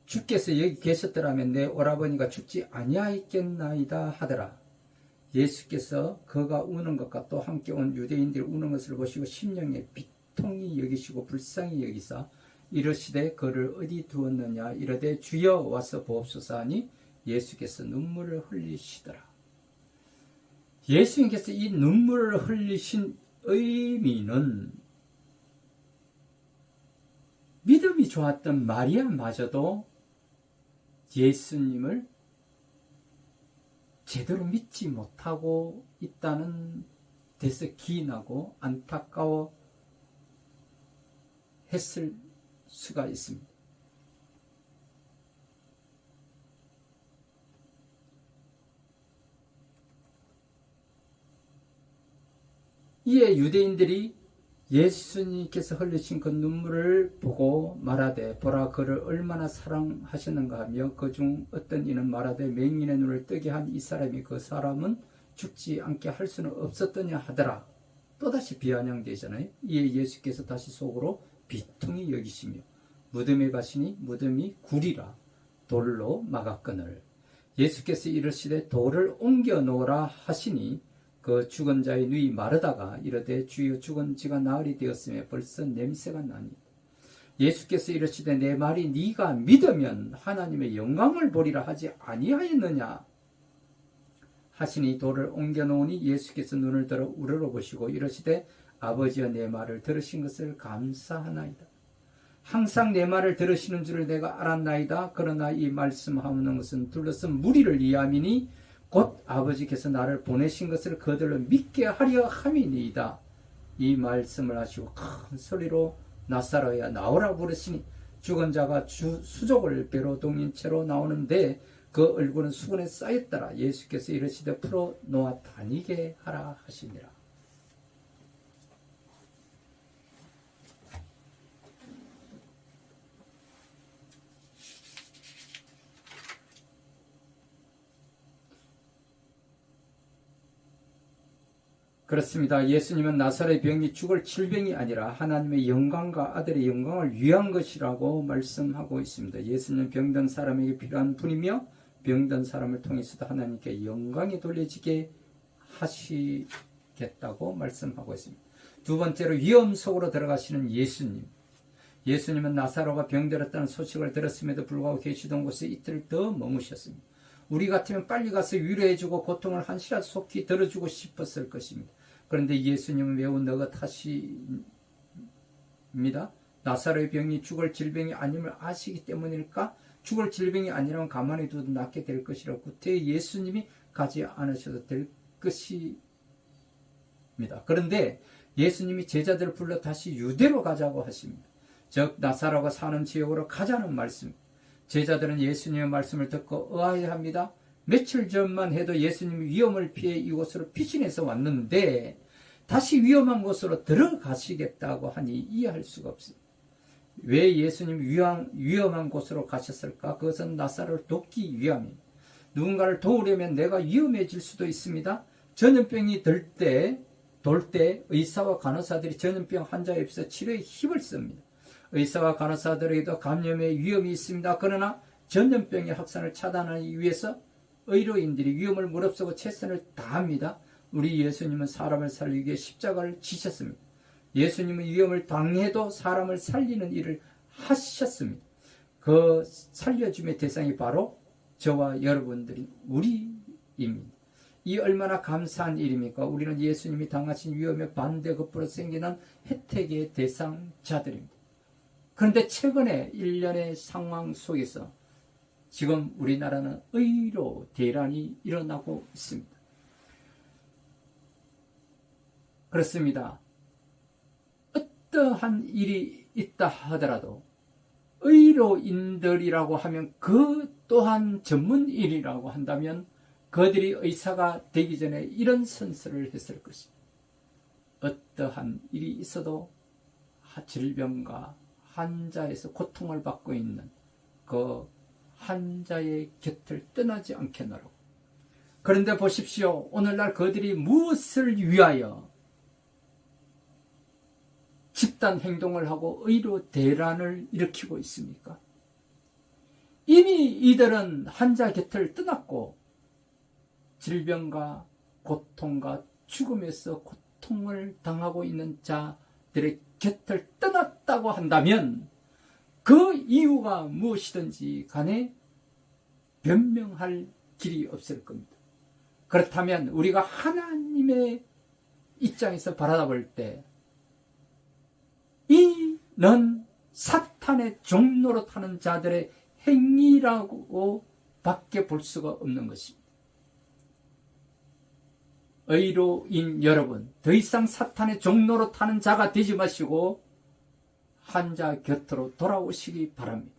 주께서 여기 계셨더라면 내 오라버니가 죽지 아니하였겠나이다 하더라. 예수께서 그가 우는 것과 또 함께 온 유대인들이 우는 것을 보시고 심령에 비통히 여기시고 불쌍히 여기사 이르시되 그를 어디 두었느냐 이르되 주여 와서 보옵소서 하니 예수께서 눈물을 흘리시더라. 예수님께서 이 눈물을 흘리신 의미는 믿음이 좋았던 마리아마저도 예수님을 제대로 믿지 못하고 있다는 데서 기인하고 안타까워 했을 수가 있습니다. 이에 유대인들이 예수님께서 흘리신 그 눈물을 보고 말하되 보라 그를 얼마나 사랑하셨는가 하며 그중 어떤 이는 말하되 맹인의 눈을 뜨게 한 이 사람이 그 사람은 죽지 않게 할 수는 없었더냐 하더라. 또다시 비아냥되잖아요. 이에 예수께서 다시 속으로 비통히 여기시며 무덤에 가시니 무덤이 구리라 돌로 막았거늘 예수께서 이르시되 돌을 옮겨 놓으라 하시니 그 죽은 자의 누이 마르다가 이르되 주여 죽은 지가 나흘이 되었으며 벌써 냄새가 나니 예수께서 이르시되 내 말이 네가 믿으면 하나님의 영광을 보리라 하지 아니하였느냐 하시니 돌을 옮겨 놓으니 예수께서 눈을 들어 우러러보시고 이러시되 아버지여 내 말을 들으신 것을 감사하나이다. 항상 내 말을 들으시는 줄을 내가 알았나이다. 그러나 이 말씀하는 것은 둘러선 무리를 위함이니 곧 아버지께서 나를 보내신 것을 그들로 믿게 하려 함이니이다. 이 말씀을 하시고 큰 소리로 나사로야 나오라 부르시니 죽은 자가 수족을 배로 동인 채로 나오는데 그 얼굴은 수건에 쌓였더라. 예수께서 이르시되 풀어 놓아 다니게 하라 하시니라. 그렇습니다. 예수님은 나사렛의 병이 죽을 질병이 아니라 하나님의 영광과 아들의 영광을 위한 것이라고 말씀하고 있습니다. 예수님은 병든 사람에게 필요한 분이며 병든 사람을 통해서도 하나님께 영광이 돌려지게 하시겠다고 말씀하고 있습니다. 두 번째로 위험 속으로 들어가시는 예수님. 예수님은 나사로가 병들었다는 소식을 들었음에도 불구하고 계시던 곳에 이틀 더 머무셨습니다. 우리 같으면 빨리 가서 위로해주고 고통을 한시라도 속히 들어주고 싶었을 것입니다. 그런데 예수님은 매우 느긋하십니다. 나사로의 병이 죽을 질병이 아님을 아시기 때문일까? 죽을 질병이 아니라면 가만히 두어도 낫게 될 것이라고 구태여 예수님이 가지 않으셔도 될 것입니다. 그런데 예수님이 제자들을 불러 다시 유대로 가자고 하십니다. 즉 나사로가 사는 지역으로 가자는 말씀. 제자들은 예수님의 말씀을 듣고 의아해합니다. 며칠 전만 해도 예수님이 위험을 피해 이곳으로 피신해서 왔는데 다시 위험한 곳으로 들어가시겠다고 하니 이해할 수가 없습니다. 왜 예수님이 위험한 곳으로 가셨을까? 그것은 나사로를 돕기 위함입니다. 누군가를 도우려면 내가 위험해질 수도 있습니다. 전염병이 돌 때 의사와 간호사들이 전염병 환자 옆에서 치료에 힘을 씁니다. 의사와 간호사들에게도 감염의 위험이 있습니다. 그러나 전염병의 확산을 차단하기 위해서 의료인들이 위험을 무릅쓰고 최선을 다합니다. 우리 예수님은 사람을 살리기 위해 십자가를 지셨습니다. 예수님은 위험을 당해도 사람을 살리는 일을 하셨습니다. 그 살려줌의 대상이 바로 저와 여러분들인 우리입니다. 이 얼마나 감사한 일입니까? 우리는 예수님이 당하신 위험의 반대급부로 생기는 혜택의 대상자들입니다. 그런데 최근에 일련의 상황 속에서 지금 우리나라는 의료 대란이 일어나고 있습니다. 그렇습니다. 어떠한 일이 있다 하더라도 의료인들이라고 하면 그 또한 전문일이라고 한다면 그들이 의사가 되기 전에 이런 선서를 했을 것입니다. 어떠한 일이 있어도 질병과 환자에서 고통을 받고 있는 그 환자의 곁을 떠나지 않겠노라고. 그런데 보십시오. 오늘날 그들이 무엇을 위하여 집단 행동을 하고 의료 대란을 일으키고 있습니까? 이미 이들은 환자 곁을 떠났고 질병과 고통과 죽음에서 고통을 당하고 있는 자들의 곁을 떠났다고 한다면 그 이유가 무엇이든지 간에 변명할 길이 없을 겁니다. 그렇다면 우리가 하나님의 입장에서 바라볼 때 이는 사탄의 종로로 타는 자들의 행위라고 밖에 볼 수가 없는 것입니다. 의료인 여러분, 더 이상 사탄의 종로로 타는 자가 되지 마시고 환자 곁으로 돌아오시기 바랍니다.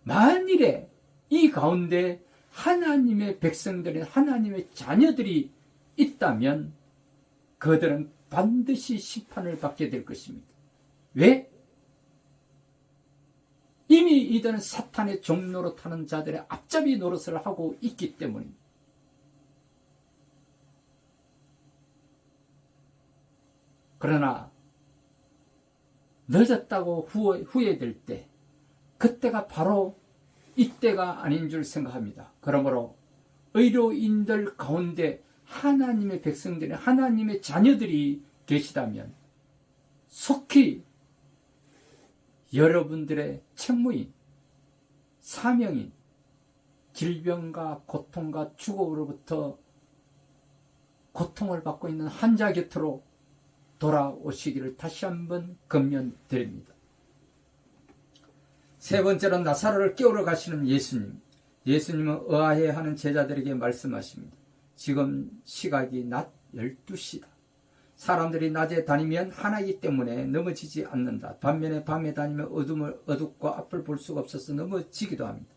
만일에 이 가운데 하나님의 백성들인 하나님의 자녀들이 있다면 그들은 반드시 심판을 받게 될 것입니다. 왜? 이미 이들은 사탄의 종로로 타는 자들의 앞잡이 노릇을 하고 있기 때문입니다. 그러나 늦었다고 후회될 때 그때가 바로 이때가 아닌 줄 생각합니다. 그러므로 의료인들 가운데 하나님의 백성들이 하나님의 자녀들이 계시다면 속히 여러분들의 책무인 사명인 질병과 고통과 죽음으로부터 고통을 받고 있는 환자 곁으로 돌아오시기를 다시 한번 권면드립니다. 세 번째로 나사로를 깨우러 가시는 예수님. 예수님은 의아해하는 제자들에게 말씀하십니다. 지금 시각이 낮 12시다. 사람들이 낮에 다니면 하나이기 때문에 넘어지지 않는다. 반면에 밤에 다니면 어둡고 앞을 볼 수가 없어서 넘어지기도 합니다.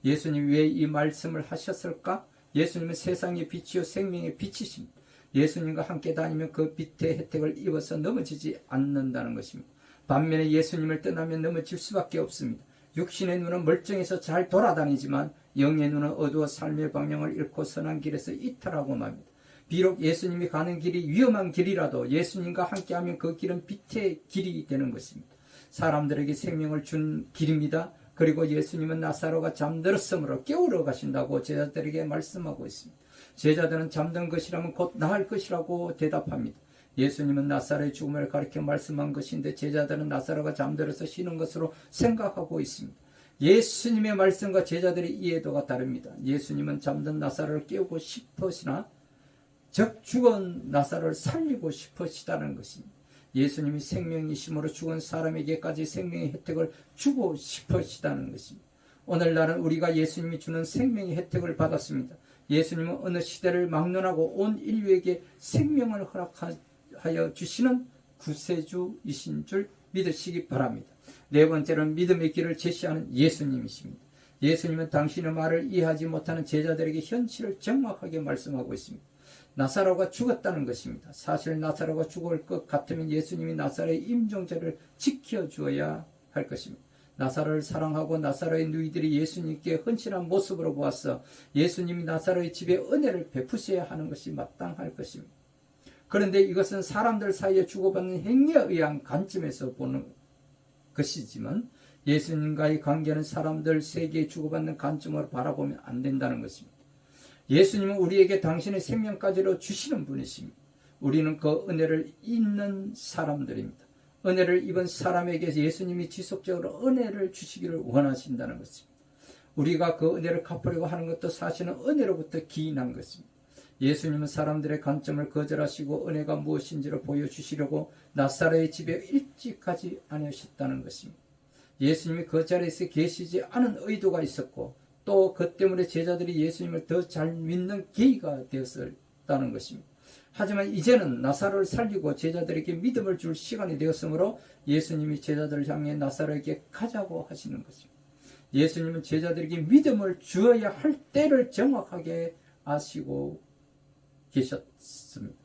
예수님이 왜 이 말씀을 하셨을까? 예수님은 세상의 빛이요 생명의 빛이십니다. 예수님과 함께 다니면 그 빛의 혜택을 입어서 넘어지지 않는다는 것입니다. 반면에 예수님을 떠나면 넘어질 수밖에 없습니다. 육신의 눈은 멀쩡해서 잘 돌아다니지만 영의 눈은 어두워 삶의 방향을 잃고 선한 길에서 이탈하고 맙니다. 비록 예수님이 가는 길이 위험한 길이라도 예수님과 함께하면 그 길은 빛의 길이 되는 것입니다. 사람들에게 생명을 준 길입니다. 그리고 예수님은 나사로가 잠들었으므로 깨우러 가신다고 제자들에게 말씀하고 있습니다. 제자들은 잠든 것이라면 곧 나을 것이라고 대답합니다. 예수님은 나사로의 죽음을 가리켜 말씀한 것인데 제자들은 나사로가 잠들어서 쉬는 것으로 생각하고 있습니다. 예수님의 말씀과 제자들의 이해도가 다릅니다. 예수님은 잠든 나사로를 깨우고 싶으시나 즉 죽은 나사로를 살리고 싶으시다는 것입니다. 예수님이 생명이심으로 죽은 사람에게까지 생명의 혜택을 주고 싶으시다는 것입니다. 오늘날은 우리가 예수님이 주는 생명의 혜택을 받았습니다. 예수님은 어느 시대를 막론하고 온 인류에게 생명을 허락하여 주시는 구세주이신 줄 믿으시기 바랍니다. 네 번째로는 믿음의 길을 제시하는 예수님이십니다. 예수님은 당신의 말을 이해하지 못하는 제자들에게 현실을 정확하게 말씀하고 있습니다. 나사로가 죽었다는 것입니다. 사실 나사로가 죽을 것 같으면 예수님이 나사로의 임종제를 지켜주어야 할 것입니다. 나사로를 사랑하고 나사로의 누이들이 예수님께 헌신한 모습으로 보았어 예수님이 나사로의 집에 은혜를 베푸셔야 하는 것이 마땅할 것입니다. 그런데 이것은 사람들 사이에 주고받는 행위에 의한 관점에서 보는 것이지만 예수님과의 관계는 사람들 세계에 주고받는 관점으로 바라보면 안 된다는 것입니다. 예수님은 우리에게 당신의 생명까지로 주시는 분이십니다. 우리는 그 은혜를 잊는 사람들입니다. 은혜를 입은 사람에게 예수님이 지속적으로 은혜를 주시기를 원하신다는 것입니다. 우리가 그 은혜를 갚으려고 하는 것도 사실은 은혜로부터 기인한 것입니다. 예수님은 사람들의 관점을 거절하시고 은혜가 무엇인지를 보여주시려고 나사로의 집에 일찍 가지 않으셨다는 것입니다. 예수님이 그 자리에서 계시지 않은 의도가 있었고 또 그 때문에 제자들이 예수님을 더 잘 믿는 계기가 되었다는 것입니다. 하지만 이제는 나사로를 살리고 제자들에게 믿음을 줄 시간이 되었으므로 예수님이 제자들을 향해 나사로에게 가자고 하시는 것입니다. 예수님은 제자들에게 믿음을 주어야 할 때를 정확하게 아시고 계셨습니다.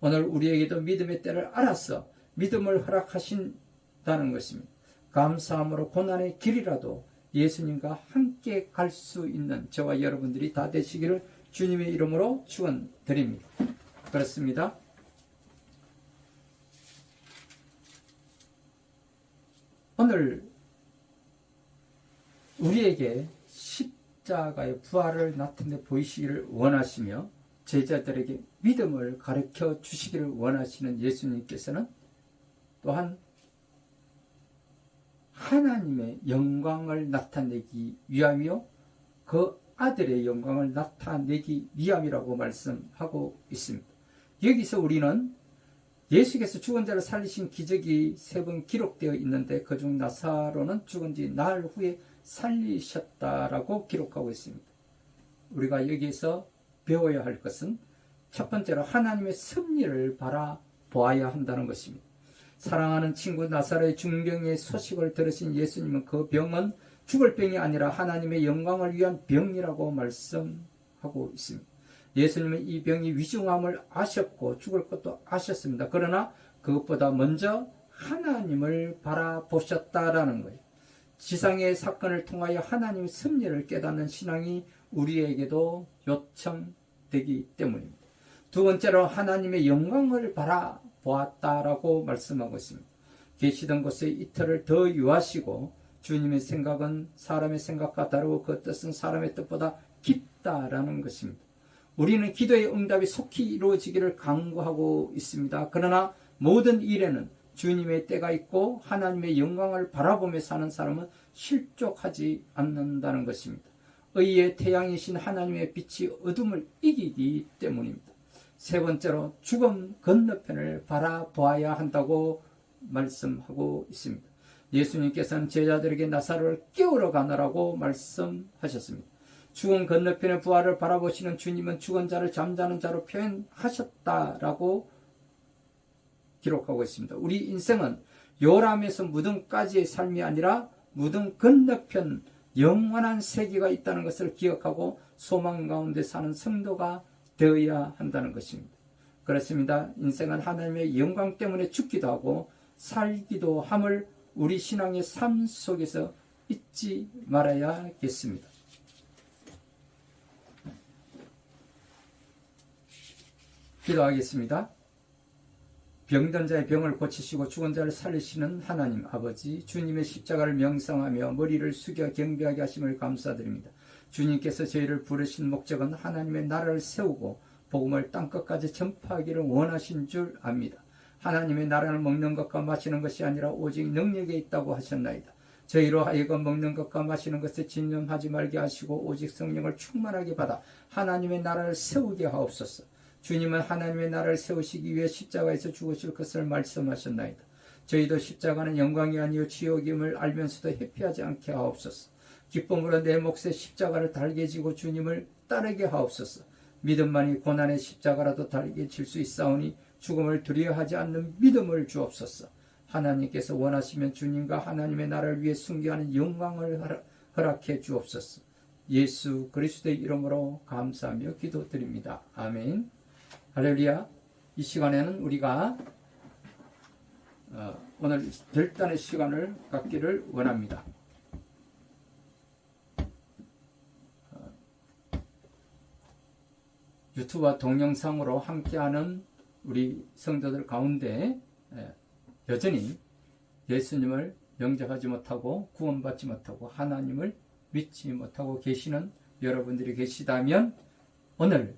오늘 우리에게도 믿음의 때를 알아서 믿음을 허락하신다는 것입니다. 감사함으로 고난의 길이라도 예수님과 함께 갈 수 있는 저와 여러분들이 다 되시기를 주님의 이름으로 축원드립니다. 그렇습니다. 오늘 우리에게 십자가의 부활을 나타내 보이시기를 원하시며 제자들에게 믿음을 가르쳐 주시기를 원하시는 예수님께서는 또한 하나님의 영광을 나타내기 위함이요 그 아들의 영광을 나타내기 위함이라고 말씀하고 있습니다. 여기서 우리는 예수께서 죽은 자를 살리신 기적이 3번 기록되어 있는데 그중 나사로는 죽은 지 나흘 후에 살리셨다라고 기록하고 있습니다. 우리가 여기서 배워야 할 것은 첫 번째로 하나님의 섭리를 바라보아야 한다는 것입니다. 사랑하는 친구 나사로의 중병의 소식을 들으신 예수님은 그 병은 죽을 병이 아니라 하나님의 영광을 위한 병이라고 말씀하고 있습니다. 예수님은 이 병이 위중함을 아셨고 죽을 것도 아셨습니다. 그러나 그것보다 먼저 하나님을 바라보셨다라는 거예요. 지상의 사건을 통하여 하나님의 섭리를 깨닫는 신앙이 우리에게도 요청되기 때문입니다. 두 번째로 하나님의 영광을 바라보았다라고 말씀하고 있습니다. 계시던 곳에 이틀을 더 유하시고 주님의 생각은 사람의 생각과 다르고 그 뜻은 사람의 뜻보다 깊다라는 것입니다. 우리는 기도의 응답이 속히 이루어지기를 간구하고 있습니다. 그러나 모든 일에는 주님의 때가 있고 하나님의 영광을 바라보며 사는 사람은 실족하지 않는다는 것입니다. 의의 태양이신 하나님의 빛이 어둠을 이기기 때문입니다. 세 번째로 죽음 건너편을 바라보아야 한다고 말씀하고 있습니다. 예수님께서는 제자들에게 나사로를 깨우러 가느라고 말씀하셨습니다. 죽음 건너편의 부활을 바라보시는 주님은 죽은 자를 잠자는 자로 표현하셨다라고 기록하고 있습니다. 우리 인생은 요람에서 무덤까지의 삶이 아니라 무덤 건너편 영원한 세계가 있다는 것을 기억하고 소망 가운데 사는 성도가 되어야 한다는 것입니다. 그렇습니다. 인생은 하나님의 영광 때문에 죽기도 하고 살기도 함을 우리 신앙의 삶 속에서 잊지 말아야겠습니다. 기도하겠습니다. 병든 자의 병을 고치시고 죽은 자를 살리시는 하나님 아버지, 주님의 십자가를 명상하며 머리를 숙여 경배하게 하심을 감사드립니다. 주님께서 저희를 부르신 목적은 하나님의 나라를 세우고 복음을 땅끝까지 전파하기를 원하신 줄 압니다. 하나님의 나라를 먹는 것과 마시는 것이 아니라 오직 능력에 있다고 하셨나이다. 저희로 하여금 먹는 것과 마시는 것에 진념하지 말게 하시고 오직 성령을 충만하게 받아 하나님의 나라를 세우게 하옵소서. 주님은 하나님의 나라를 세우시기 위해 십자가에서 죽으실 것을 말씀하셨나이다. 저희도 십자가는 영광이 아니요 지옥임을 알면서도 회피하지 않게 하옵소서. 기쁨으로 내 몫에 십자가를 달게 지고 주님을 따르게 하옵소서. 믿음만이 고난의 십자가라도 달게 질 수 있사오니 죽음을 두려워하지 않는 믿음을 주옵소서. 하나님께서 원하시면 주님과 하나님의 나라를 위해 순교하는 영광을 허락해 주옵소서. 예수 그리스도의 이름으로 감사하며 기도드립니다. 아멘. 할렐루야. 이 시간에는 우리가 오늘 결단의 시간을 갖기를 원합니다. 유튜브와 동영상으로 함께하는 우리 성도들 가운데 여전히 예수님을 영접하지 못하고 구원받지 못하고 하나님을 믿지 못하고 계시는 여러분들이 계시다면 오늘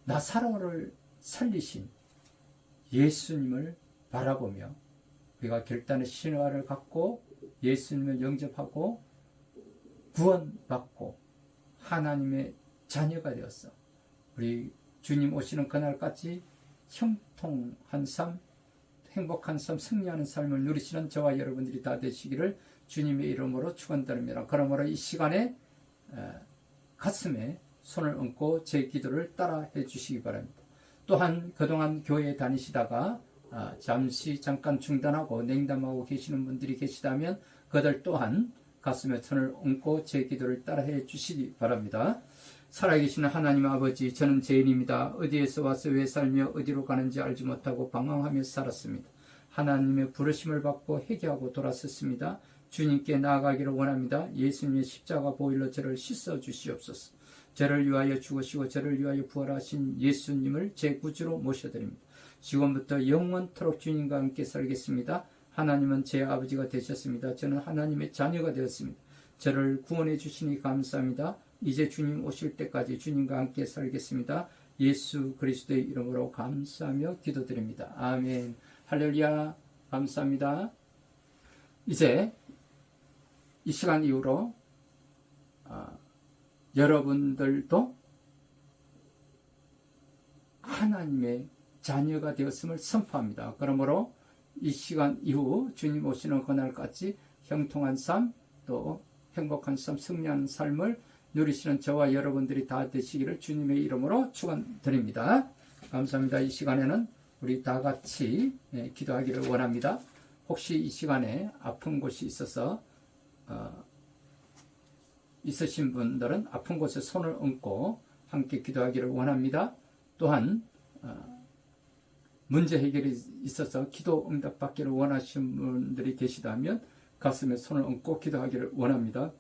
나사로를 살리신 예수님을 바라보며 우리가 결단의 신화를 갖고 예수님을 영접하고 구원받고 하나님의 자녀가 되었어. 우리 주님 오시는 그날까지 형통한 삶, 행복한 삶, 승리하는 삶을 누리시는 저와 여러분들이 다 되시기를 주님의 이름으로 축원드립니다. 그러므로 이 시간에 가슴에 손을 얹고 제 기도를 따라해 주시기 바랍니다. 또한 그동안 교회에 다니시다가 잠깐 중단하고 냉담하고 계시는 분들이 계시다면 그들 또한 가슴에 손을 얹고 제 기도를 따라해 주시기 바랍니다. 살아계시는 하나님 아버지, 저는 죄인입니다. 어디에서 와서 왜 살며 어디로 가는지 알지 못하고 방황하며 살았습니다. 하나님의 부르심을 받고 회개하고 돌아섰습니다. 주님께 나아가기를 원합니다. 예수님의 십자가 보혈로 저를 씻어 주시옵소서. 저를 위하여 죽으시고 저를 위하여 부활하신 예수님을 제 구주로 모셔드립니다. 지금부터 영원토록 주님과 함께 살겠습니다. 하나님은 제 아버지가 되셨습니다. 저는 하나님의 자녀가 되었습니다. 저를 구원해 주시니 감사합니다. 이제 주님 오실 때까지 주님과 함께 살겠습니다. 예수 그리스도의 이름으로 감사하며 기도드립니다. 아멘. 할렐루야. 감사합니다. 이제 이 시간 이후로 여러분들도 하나님의 자녀가 되었음을 선포합니다. 그러므로 이 시간 이후 주님 오시는 그날까지 형통한 삶, 또 행복한 삶, 승리하는 삶을 누리시는 저와 여러분들이 다 되시기를 주님의 이름으로 축원드립니다. 감사합니다. 이 시간에는 우리 다 같이 기도하기를 원합니다. 혹시 이 시간에 아픈 곳이 있어서 있으신 분들은 아픈 곳에 손을 얹고 함께 기도하기를 원합니다. 또한 문제 해결이 있어서 기도 응답 받기를 원하시는 분들이 계시다면 가슴에 손을 얹고 기도하기를 원합니다.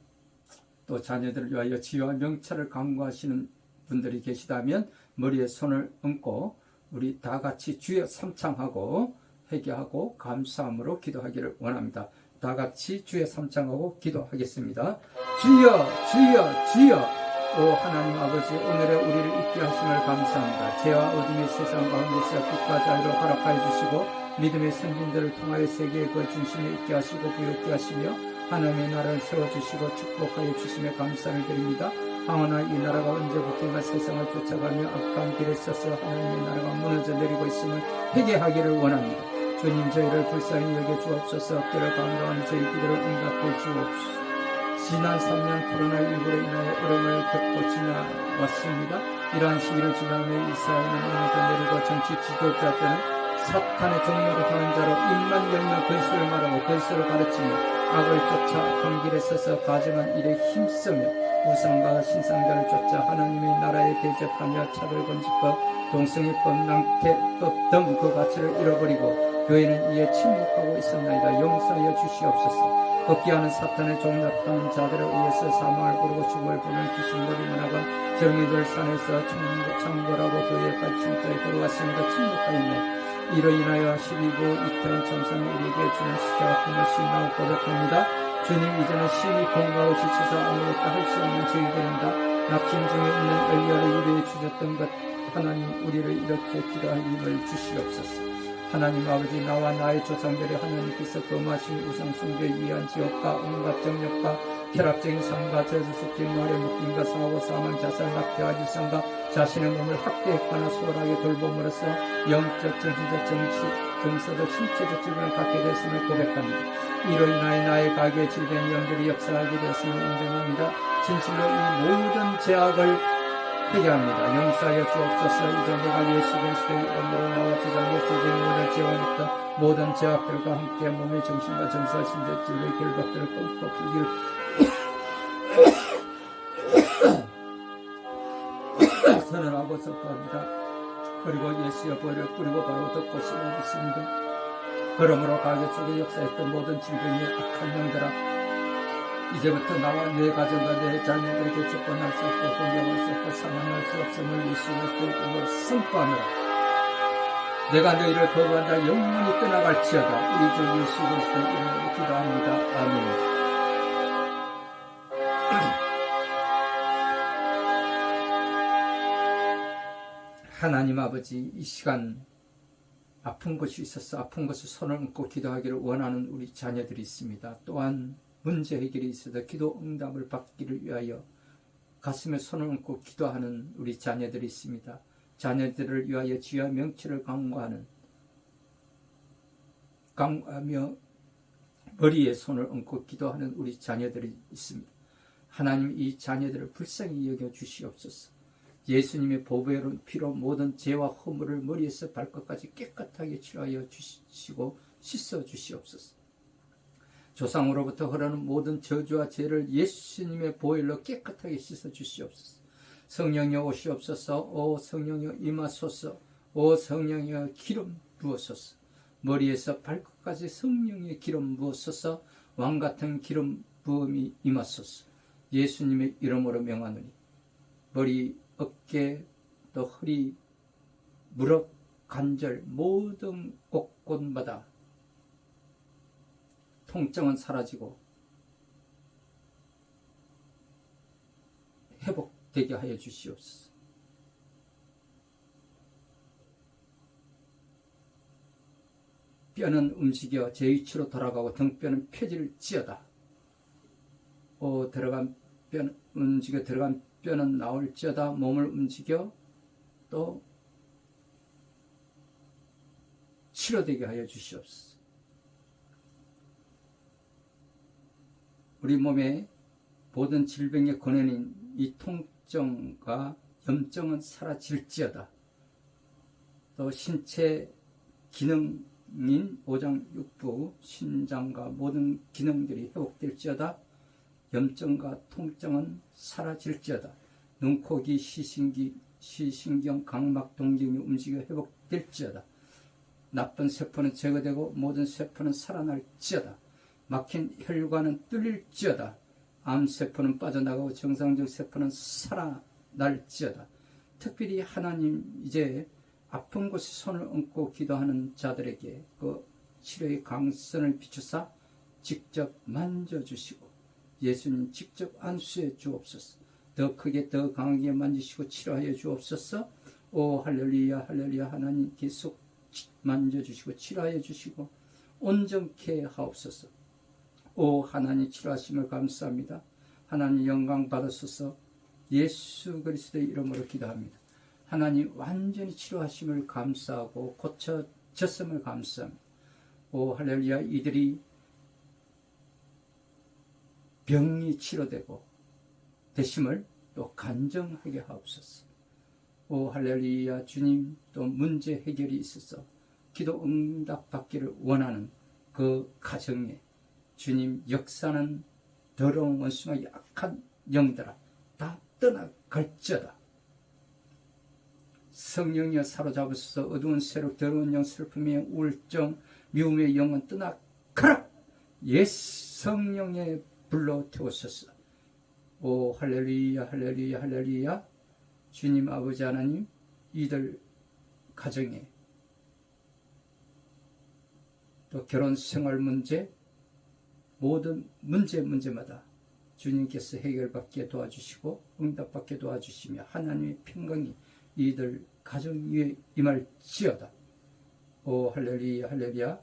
또 자녀들을 위하여 지혜와 명철을 강구하시는 분들이 계시다면 머리에 손을 얹고 우리 다 같이 주여 삼창하고 회개하고 감사함으로 기도하기를 원합니다. 다 같이 주여 삼창하고 기도하겠습니다. 주여 주여 주여. 오 하나님 아버지, 오늘의 우리를 있게 하심을 감사합니다. 죄와 어둠의 세상 가운데서 빛과 자유를 허락하여 주시고 믿음의 선진들을 통하여 세계의 그 중심에 있게 하시고 부여있게 하시며 하나님의 나라를 세워주시고 축복하여 주심에 감사를 드립니다. 하오나 이 나라가 언제부턴가 세상을 쫓아가며 악한 길에 서서 하나님의 나라가 무너져 내리고 있음을 회개하기를 원합니다. 주님, 저희를 불쌍히 여겨 주옵소서. 때로 감당하는 저희 기도를 응답해 주옵소서. 지난 3년 코로나19로 인하여 어려움을 겪고 지나왔습니다. 이러한 시기를 지나며 이스라엘은 무너져 내리고 정치 지도자들은 사탄의 종로로 하는 자로 입만 열며 건수를 말하고 건수를 가르치며 악을 쫓아 한 길에 서서 가정한 일에 힘쓰며 우상과 신상들을 쫓아 하나님의 나라에 대적하며 차별금지법, 동성애법, 낭태법 등 그 가치를 잃어버리고 교회는 이에 침묵하고 있었나이다. 용서하여 주시옵소서. 걷기하는 사탄의 종납하는 자들을 위해서 사망을 부르고 죽음을 부르는 귀신들이 문화가 정의들 산에서 창궐하고 교회의 발침자에 들어왔습니다. 침묵하였네. 이로 인하여 12부 이태원 참사는 우리에게 주는 시작함을 신나고 고백합니다. 주님, 이제는 심히 공가하고 지쳐서 아무것도 할 수 없는 저희들입니다. 낙심 중에 있는 엘리야를 위로해 주셨던 것, 하나님 우리를 이렇게 기도할 힘을 주시옵소서. 하나님 아버지, 나와 나의 조상들의 하나님께서 거마신 우상숭배에 의한 지옥과 온갖 정력과 쾌락적인 삶과 저주스럽게 말에 묶임과 사고 사망 자살 낙태와 유산과 자신의 몸을 학대했거나 소홀하게 돌봄으로써 영적 정신적 정서적 신체적 질병을 갖게 됐음을 고백합니다. 이로 인하여 나의 가게의 질병 영들이 역사하게 되었음을 인정합니다. 진실로 이 모든 죄악을 회개합니다. 용서하여 주옵소서. 이제 내가 예수 그리스도의 이름으로 나와 주장의 질병을 제원했던 모든 죄악들과 함께 몸의 정신과 정서와 신적 질병의 결박들을 끊고 풀기를 선언하고 선포합니다. 그리고 예수의 보혈을 뿌리고 바로 덮고 심어주습니다. 그러므로 가게 속에 역사했던 모든 질병의 악한 영들아, 이제부터 나와 내 가정과 내 자녀들에게 접근할 수 없고 공격할 수 없고 사망할 수 없음을 예수 그리스도의 이름으로 선포하노라. 내가 너희를 거부한다. 영원히 떠나갈지어다. 우리 주 예수 그리스도의 이름으로 기도합니다. 아멘. 하나님 아버지, 이 시간 아픈 곳이 있어서 아픈 곳을 손을 얹고 기도하기를 원하는 우리 자녀들이 있습니다. 또한 문제 해결이 있어서 기도 응답을 받기를 위하여 가슴에 손을 얹고 기도하는 우리 자녀들이 있습니다. 자녀들을 위하여 지혜와 명철을 강구하며 머리에 손을 얹고 기도하는 우리 자녀들이 있습니다. 하나님, 이 자녀들을 불쌍히 여겨 주시옵소서. 예수님의 보배로운 피로 모든 죄와 허물을 머리에서 발끝까지 깨끗하게 치료하여 주시고 씻어 주시옵소서. 조상으로부터 흐르는 모든 저주와 죄를 예수님의 보혈로 깨끗하게 씻어 주시옵소서. 성령여 오시옵소서. 오 성령여 임하소서. 오 성령여 기름 부으소서. 머리에서 발끝까지 성령의 기름 부으소서. 왕같은 기름 부음이 임하소서. 예수님의 이름으로 명하노니 머리, 어깨, 또 허리, 무릎, 관절 모든 곳곳마다 통증은 사라지고 회복되게 하여 주시옵소서. 뼈는 움직여 제 위치로 돌아가고 등뼈는 펴질지어다. 들어간 뼈는 움직여 들어간 뼈는 나올지어다. 몸을 움직여 또 치료되게 하여 주시옵소서. 우리 몸의 모든 질병의 근원인 이 통증과 염증은 사라질지어다. 또 신체 기능인 오장육부, 신장과 모든 기능들이 회복될지어다. 염증과 통증은 사라질지어다. 눈, 코, 귀, 시신경, 각막, 동경이 움직여 회복될지어다. 나쁜 세포는 제거되고 모든 세포는 살아날지어다. 막힌 혈관은 뚫릴지어다. 암세포는 빠져나가고 정상적 세포는 살아날지어다. 특별히 하나님, 이제 아픈 곳에 손을 얹고 기도하는 자들에게 그 치료의 강선을 비추사 직접 만져주시고 예수님 직접 안수해 주옵소서. 더 크게 더 강하게 만지시고 치료하여 주옵소서. 오 할렐루야 할렐루야. 하나님 계속 만져주시고 치료하여 주시고 온전케 하옵소서. 오 하나님 치료하심을 감사합니다. 하나님 영광 받으소서. 예수 그리스도의 이름으로 기도합니다. 하나님 완전히 치료하심을 감사하고 고쳐졌음을 감사합니다. 오 할렐루야. 이들이 병이 치료되고 되심을 또 간증하게 하옵소서. 오 할렐루야. 주님, 또 문제 해결이 있어서 기도 응답 받기를 원하는 그 가정에 주님 역사는 더러운 원수가 약한 영들아 다 떠나갈지어다. 성령이여 사로잡으소서. 어두운 세력, 더러운 영, 슬픔의 우울증, 미움의 영은 떠나가라. 옛 성령의 불로 태우소서. 오 할렐루야 할렐루야 할렐루야. 주님 아버지 하나님, 이들 가정에 또 결혼 생활 문제, 모든 문제마다 주님께서 해결받게 도와주시고 응답받게 도와주시며 하나님의 평강이 이들 가정 위에 임할지어다. 오 할렐루야 할렐루야.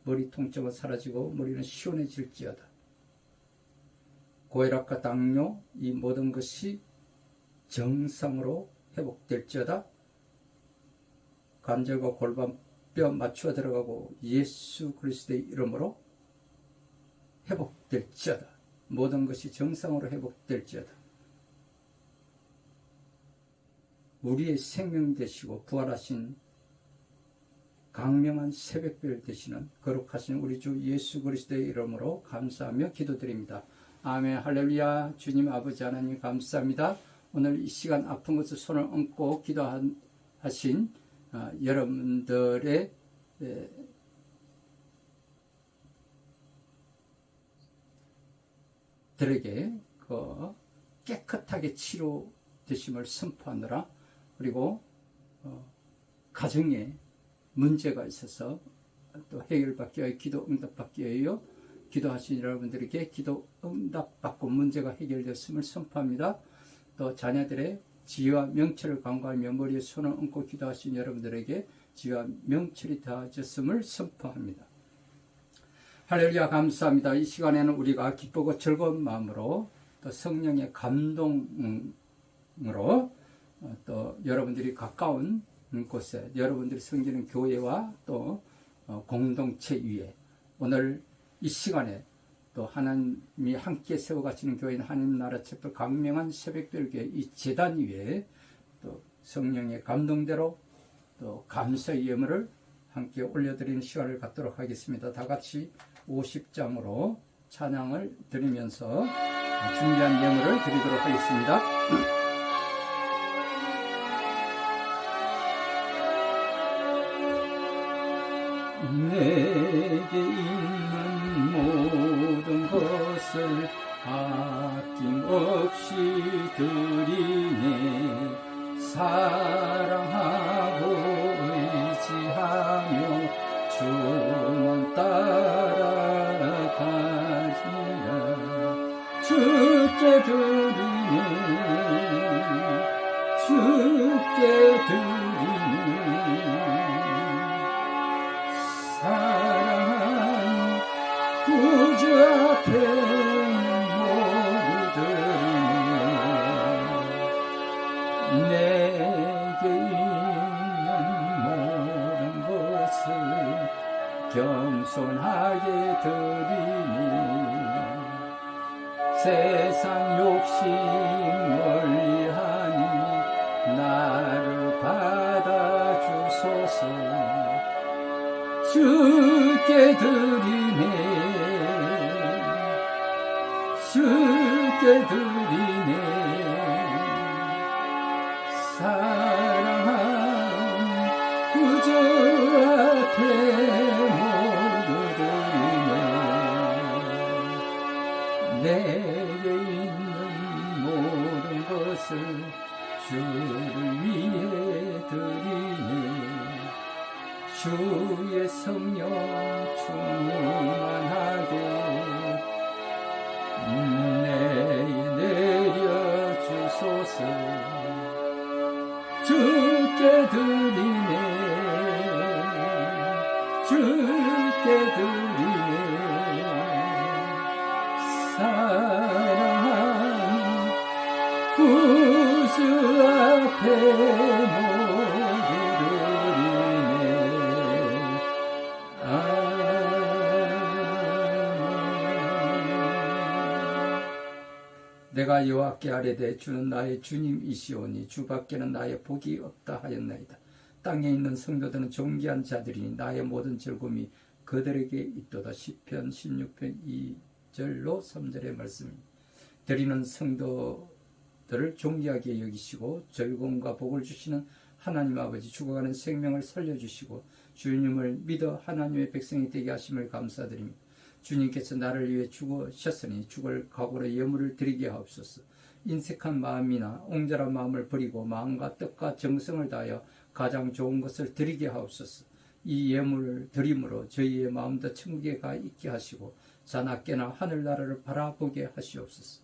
머리 통증은 사라지고 머리는 시원해질지어다. 고혈압과 당뇨, 이 모든 것이 정상으로 회복될지어다. 관절과 골반뼈 맞추어 들어가고 예수 그리스도의 이름으로 회복될지어다. 모든 것이 정상으로 회복될지어다. 우리의 생명 되시고 부활하신 강명한 새벽별 되시는 거룩하신 우리 주 예수 그리스도의 이름으로 감사하며 기도드립니다. 아멘. 할렐루야. 주님 아버지 하나님 감사합니다. 오늘 이 시간 아픈 것을 손을 얹고 기도하신 여러분들의 들에게 깨끗하게 치료되심을 선포하느라, 그리고 가정에 문제가 있어서 또 해결받기 위하여 기도 응답받기 위하여 기도하신 여러분들에게 기도 응답받고 문제가 해결되었음을 선포합니다. 또 자녀들의 지혜와 명철을 간구하며 머리에 손을 얹고 기도하신 여러분들에게 지혜와 명철이 더하셨음을 선포합니다. 할렐루야. 감사합니다. 이 시간에는 우리가 기쁘고 즐거운 마음으로 또 성령의 감동으로 또 여러분들이 가까운 곳에, 여러분들이 섬기는 교회와 또 공동체 위에, 오늘 이 시간에 또 하나님이 함께 세워가시는 교회는 하나님 나라 촛불 강명한 새벽별교회 이 제단 위에 또 성령의 감동대로 또 감사의 예물을 함께 올려드리는 시간을 갖도록 하겠습니다. 다 같이 50장으로 찬양을 드리면서 준비한 예물을 드리도록 하겠습니다. 내게 있는 모든 것을 아낌없이 드리네. 사랑하고 의지하며 주만 따라가지라. 주께 드리네. 주께 드리네. 사랑하는 구주 앞에 모두 드리네. 내게 있는 모든 것을 겸손하게 드리니 세상 욕심 멀리하니 나를 받아주소서. 주께 드리네. 주께 드리네. 사랑하는 구주 앞에 모두 드리네. 내게 있는 모든 것을 주를 위해 드리네. 주의 성령 충만하게 내려주소서. 주께 드리네. 주께 드리네. 사랑하는 내가 여호와께 아뢰되 주는 나의 주님이시오니 주밖에는 나의 복이 없다 하였나이다. 땅에 있는 성도들은 존귀한 자들이니 나의 모든 즐거움이 그들에게 있도다. 시편 16편 2절로 3절의 말씀입니다. 드리는 성도들을 존귀하게 여기시고 즐거움과 복을 주시는 하나님 아버지, 죽어가는 생명을 살려주시고 주님을 믿어 하나님의 백성이 되게 하심을 감사드립니다. 주님께서 나를 위해 죽으셨으니 죽을 각오로 예물을 드리게 하옵소서. 인색한 마음이나 옹졸한 마음을 버리고 마음과 뜻과 정성을 다하여 가장 좋은 것을 드리게 하옵소서. 이 예물을 드림으로 저희의 마음도 천국에 가 있게 하시고 자나깨나 하늘나라를 바라보게 하시옵소서.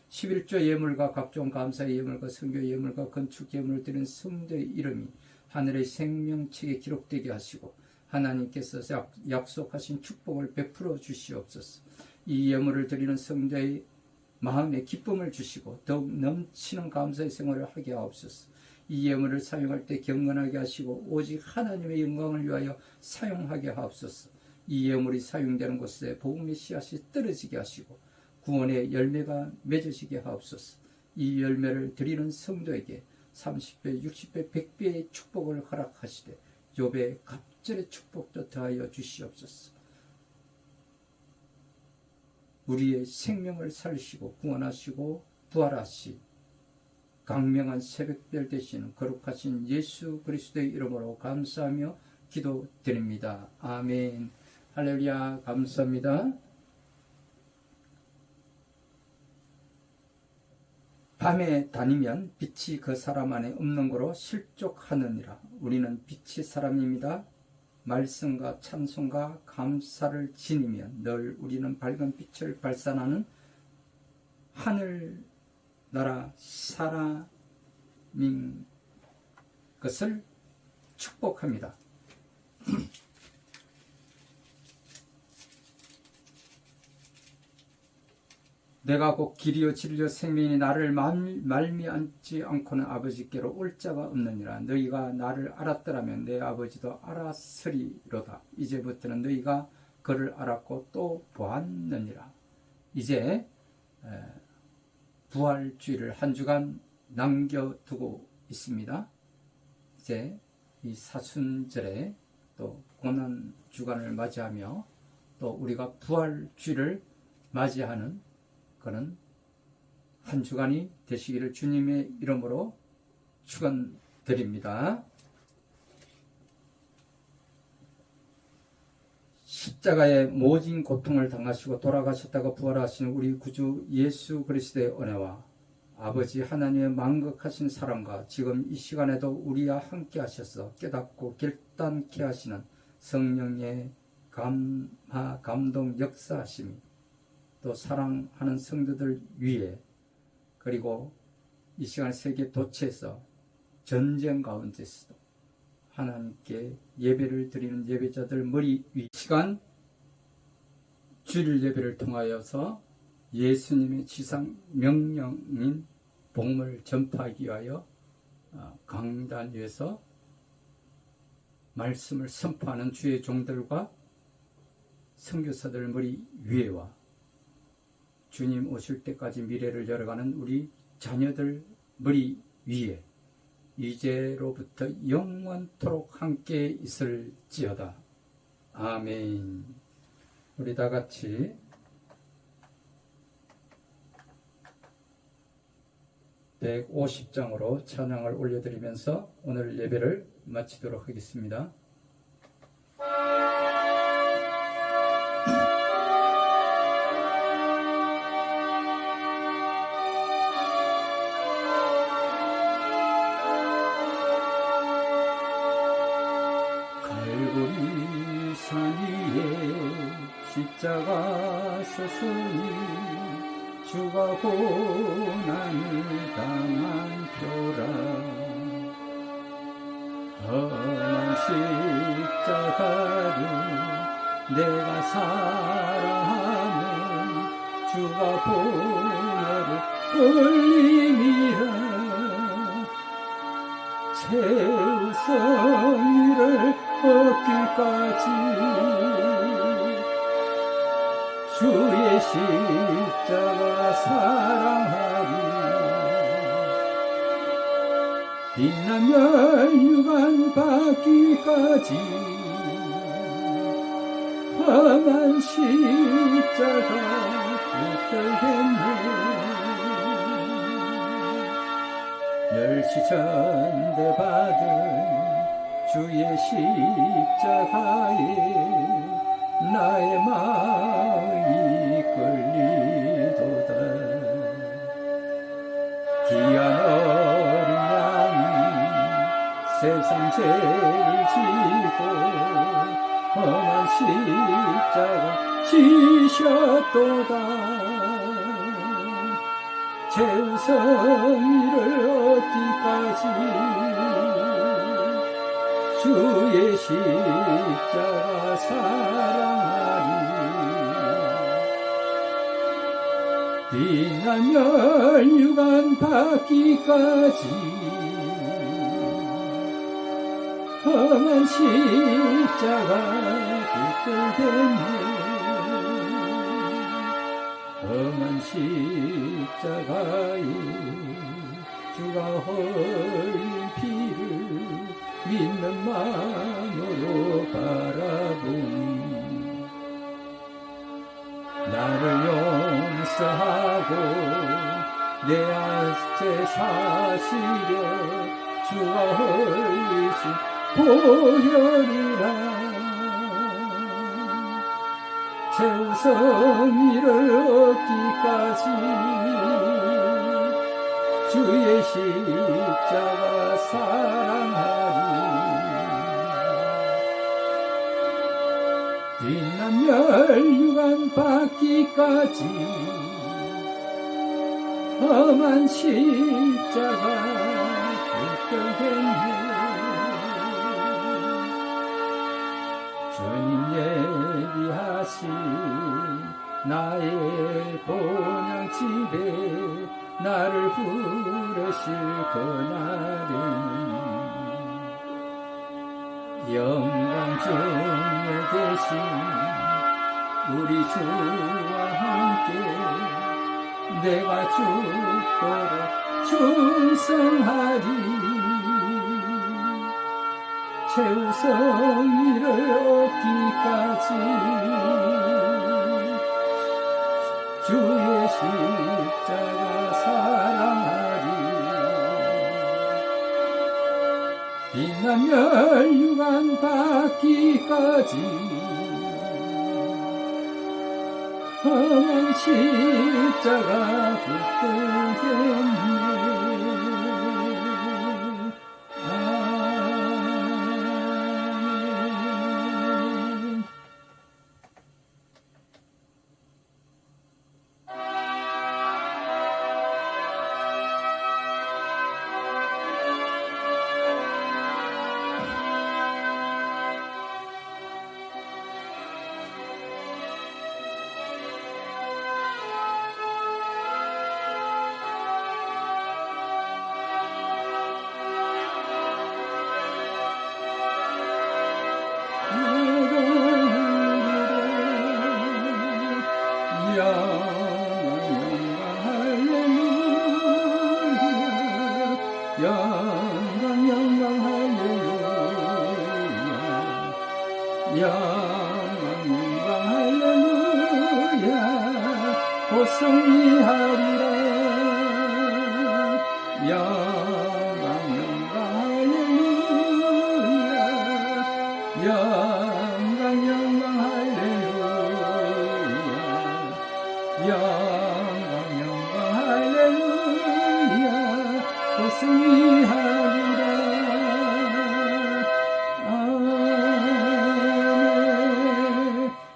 11조 예물과 각종 감사의 예물과 선교 예물과 건축 예물을 드린 성도의 이름이 하늘의 생명책에 기록되게 하시고 하나님께서 약속하신 축복을 베풀어 주시옵소서. 이 예물을 드리는 성도의 마음에 기쁨을 주시고 더욱 넘치는 감사의 생활을 하게 하옵소서. 이 예물을 사용할 때 경건하게 하시고 오직 하나님의 영광을 위하여 사용하게 하옵소서. 이 예물이 사용되는 곳에 복음의 씨앗이 떨어지게 하시고 구원의 열매가 맺어지게 하옵소서. 이 열매를 드리는 성도에게 30배, 60배, 100배의 축복을 허락하시되 욥의 갑절의 축복도 더하여 주시옵소서. 우리의 생명을 살리시고 구원하시고 부활하시 강명한 새벽별 되시는 거룩하신 예수 그리스도의 이름으로 감사하며 기도드립니다. 아멘. 할렐루야. 감사합니다. 밤에 다니면 빛이 그 사람 안에 없는 거로 실족하느니라. 우리는 빛의 사람입니다. 말씀과 찬송과 감사를 지니며 늘 우리는 밝은 빛을 발산하는 하늘나라 사람인 것을 축복합니다. 내가 곧 길이요 진리요 생명이니 나를 말미암지 않고는 아버지께로 올 자가 없느니라. 너희가 나를 알았더라면 내 아버지도 알았으리로다. 이제부터는 너희가 그를 알았고 또 보았느니라. 이제 부활주일을 한 주간 남겨두고 있습니다. 이제 이 사순절에 또 고난주간을 맞이하며 또 우리가 부활주일을 맞이하는 그는 한 주간이 되시기를 주님의 이름으로 축원드립니다. 십자가의 모진 고통을 당하시고 돌아가셨다가 부활하신 우리 구주 예수 그리스도의 은혜와 아버지 하나님의 만극하신 사랑과 지금 이 시간에도 우리와 함께 하셔서 깨닫고 결단케 하시는 성령의 감동 역사하심이 또 사랑하는 성도들 위해 그리고 이 시간 세계 도처에서 전쟁 가운데서도 하나님께 예배를 드리는 예배자들 머리 위 시간 주일 예배를 통하여서 예수님의 지상 명령인 복음을 전파하기 위하여 강단 위에서 말씀을 선포하는 주의 종들과 선교사들 머리 위에와 주님 오실 때까지 미래를 열어가는 우리 자녀들 머리 위에 이제로부터 영원토록 함께 있을지어다. 아멘. 우리 다 같이 (150장으로) 찬양을 올려드리면서 오늘 예배를 마치도록 하겠습니다. 십자가 서서히 주가 고난을 당한 표라. 험한 십자가를 내가 사랑하는 주가 보혈을 흘림이라. 최우선이를 얻기까지 주의 십자가 사랑하리. 빛나면 유관 받기까지 험한 십자가 붙들겠네. 멸시전대 받은 주의 십자가에 나의 마음이 끌리도다. 귀한 어린 양이 세상 죄를 지고 험한 십자가 지셨도다. 최우선이를 얻기까지 주의 십자가 사랑하리. 빛나면 유관 받기까지 험한 십자가 붙들겠네. 험한 십자가에 주가 흘린 피를 믿는 마음으로 바라보니 나를 용서하고 내 죄 사시려 주가 흘리신 보혈이라. 최우선이를 얻기까지 주의 십자가 사랑하리. 빛나면 유관 받기까지 험한 십자가 붙들겠네. 주님 예비하신 나의 본향집에 나를 부르실 그날에는 영광 중에 계신 우리 주와 함께 내가 죽도록 충성하리. 최우선이를 얻기까지 주의 십자가 사랑하리. 빛나면 유관 받기까지 험한 십자가 붙들겠네. 영광 영광 할렐루야. 영광 영광 할렐루야. 곧 승리하리라. 영광 영광 할렐루야. 영광 영광 할렐루야. 영광 영광 할렐루야. 곧 승리하리라. 아멘.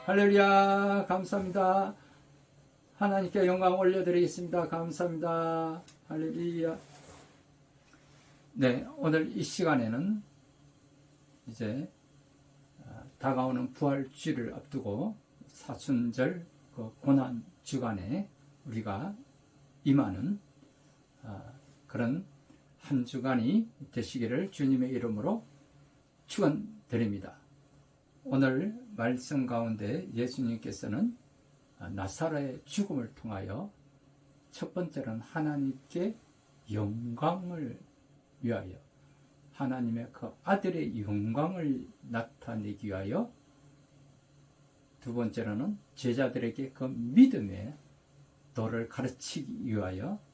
할렐루야. 감사합니다. 하나님께 영광 올려드리겠습니다. 감사합니다. 할렐루야. 네, 오늘 이 시간에는 이제 다가오는 부활주일을 앞두고 사순절 그 고난 주간에 우리가 임하는 그런 한 주간이 되시기를 주님의 이름으로 축원드립니다. 오늘 말씀 가운데 예수님께서는 나사로의 죽음을 통하여 첫 번째로는 하나님께 영광을 위하여, 하나님의 그 아들의 영광을 나타내기 위하여, 두 번째로는 제자들에게 그 믿음의 도를 가르치기 위하여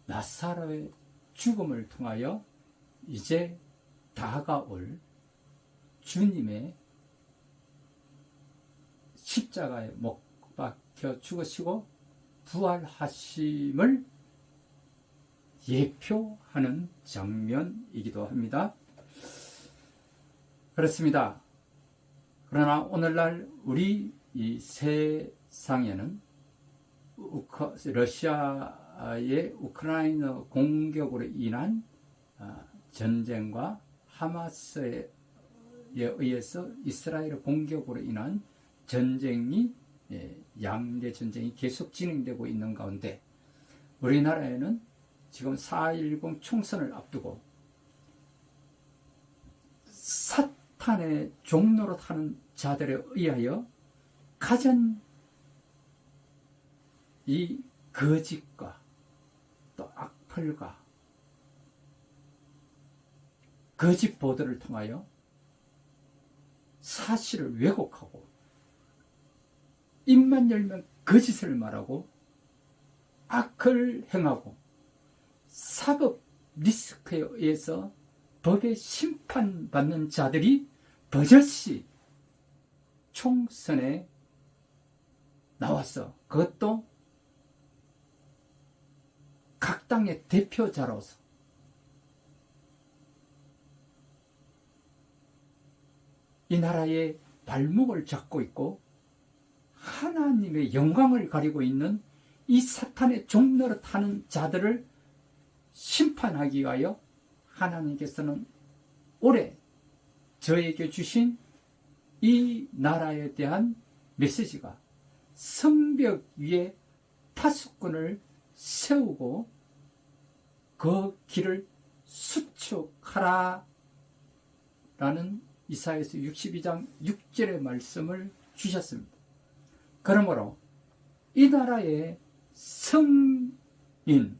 나사로의 죽음을 통하여 이제 다가올 주님의 십자가에 못 박혀 죽으시고 부활하심을 예표하는 장면이기도 합니다. 그렇습니다. 그러나 오늘날 우리 이 세상에는 러시아의 우크라이나 공격으로 인한 전쟁과 하마스에 의해서 이스라엘의 공격으로 인한 전쟁이, 양대 전쟁이 계속 진행되고 있는 가운데 우리나라에는 지금 4.10 총선을 앞두고 사탄의 종로로 타는 자들에 의하여 가진 이 거짓과 또 악플과 거짓 보도를 통하여 사실을 왜곡하고 입만 열면 거짓을 말하고 악을 행하고 사법 리스크에 의해서 법에 심판받는 자들이 버젓이 총선에 나왔어. 그것도 각 당의 대표자로서 이 나라의 발목을 잡고 있고 하나님의 영광을 가리고 있는 이 사탄의 종노릇 하는 자들을 심판하기 위하여 하나님께서는 올해 저에게 주신 이 나라에 대한 메시지가 성벽 위에 파수꾼을 세우고 그 길을 수축하라 라는 이사야서 62장 6절의 말씀을 주셨습니다. 그러므로 이 나라의 성인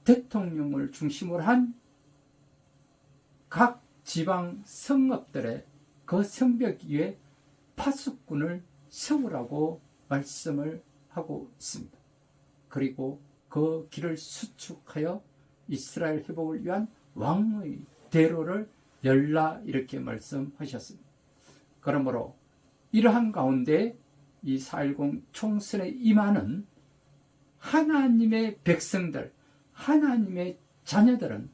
대통령을 중심으로 한 각 지방 성읍들의 그 성벽 위에 파수꾼을 세우라고 말씀을 하고 있습니다. 그리고 그 길을 수축하여 이스라엘 회복을 위한 왕의 대로를 열라 이렇게 말씀하셨습니다. 그러므로 이러한 가운데 이 4.10 총선에 임하는 하나님의 백성들, 하나님의 자녀들은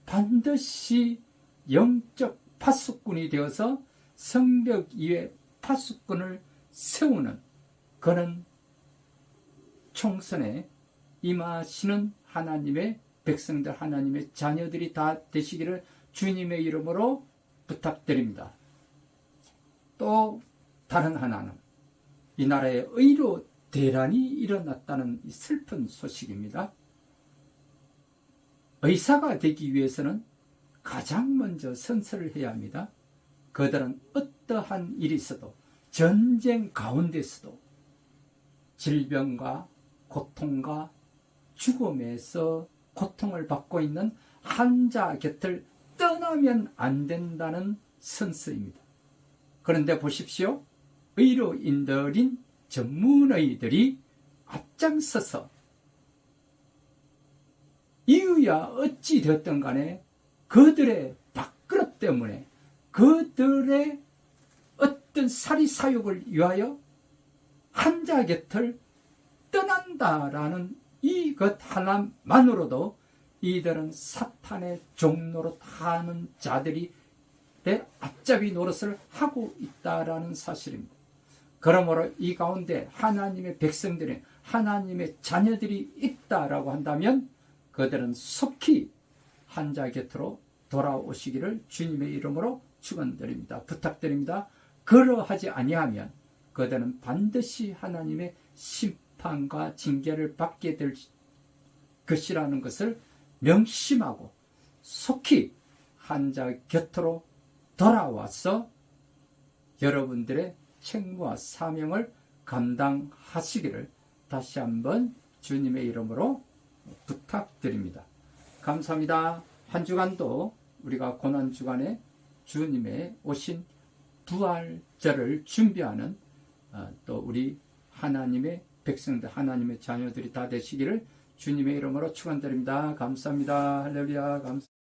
반드시 영적 파수꾼이 되어서 성벽 위에 파수꾼을 세우는 그런 총선에 임하시는 하나님의 백성들, 하나님의 자녀들이 다 되시기를 주님의 이름으로 부탁드립니다. 또 다른 하나는 이 나라에 의로 대란이 일어났다는 슬픈 소식입니다. 의사가 되기 위해서는 가장 먼저 선서를 해야 합니다. 그들은 어떠한 일이 있어도 전쟁 가운데서도 질병과 고통과 죽음에서 고통을 받고 있는 환자 곁을 떠나면 안 된다는 선서입니다. 그런데 보십시오. 의료인들인 전문의들이 앞장서서 이유야 어찌 되었든 간에 그들의 밥그릇 때문에 그들의 어떤 사리사욕을 위하여 환자 곁을 떠난다라는 이것 하나만으로도 이들은 사탄의 종로로 타는 자들이 내 앞잡이 노릇을 하고 있다라는 사실입니다. 그러므로 이 가운데 하나님의 백성들이 하나님의 자녀들이 있다라고 한다면 그들은 속히 환자 곁으로 돌아오시기를 주님의 이름으로 축원드립니다. 부탁드립니다. 그러하지 아니하면 그들은 반드시 하나님의 심판과 징계를 받게 될 것이라는 것을 명심하고 속히 환자 곁으로 돌아와서 여러분들의 책무와 사명을 감당하시기를 다시 한번 주님의 이름으로 부탁드립니다. 감사합니다. 한 주간도 우리가 고난주간에 주님의 오신 부활절을 준비하는 또 우리 하나님의 백성들, 하나님의 자녀들이 다 되시기를 주님의 이름으로 축원드립니다. 감사합니다. 할렐루야. 감사합니다.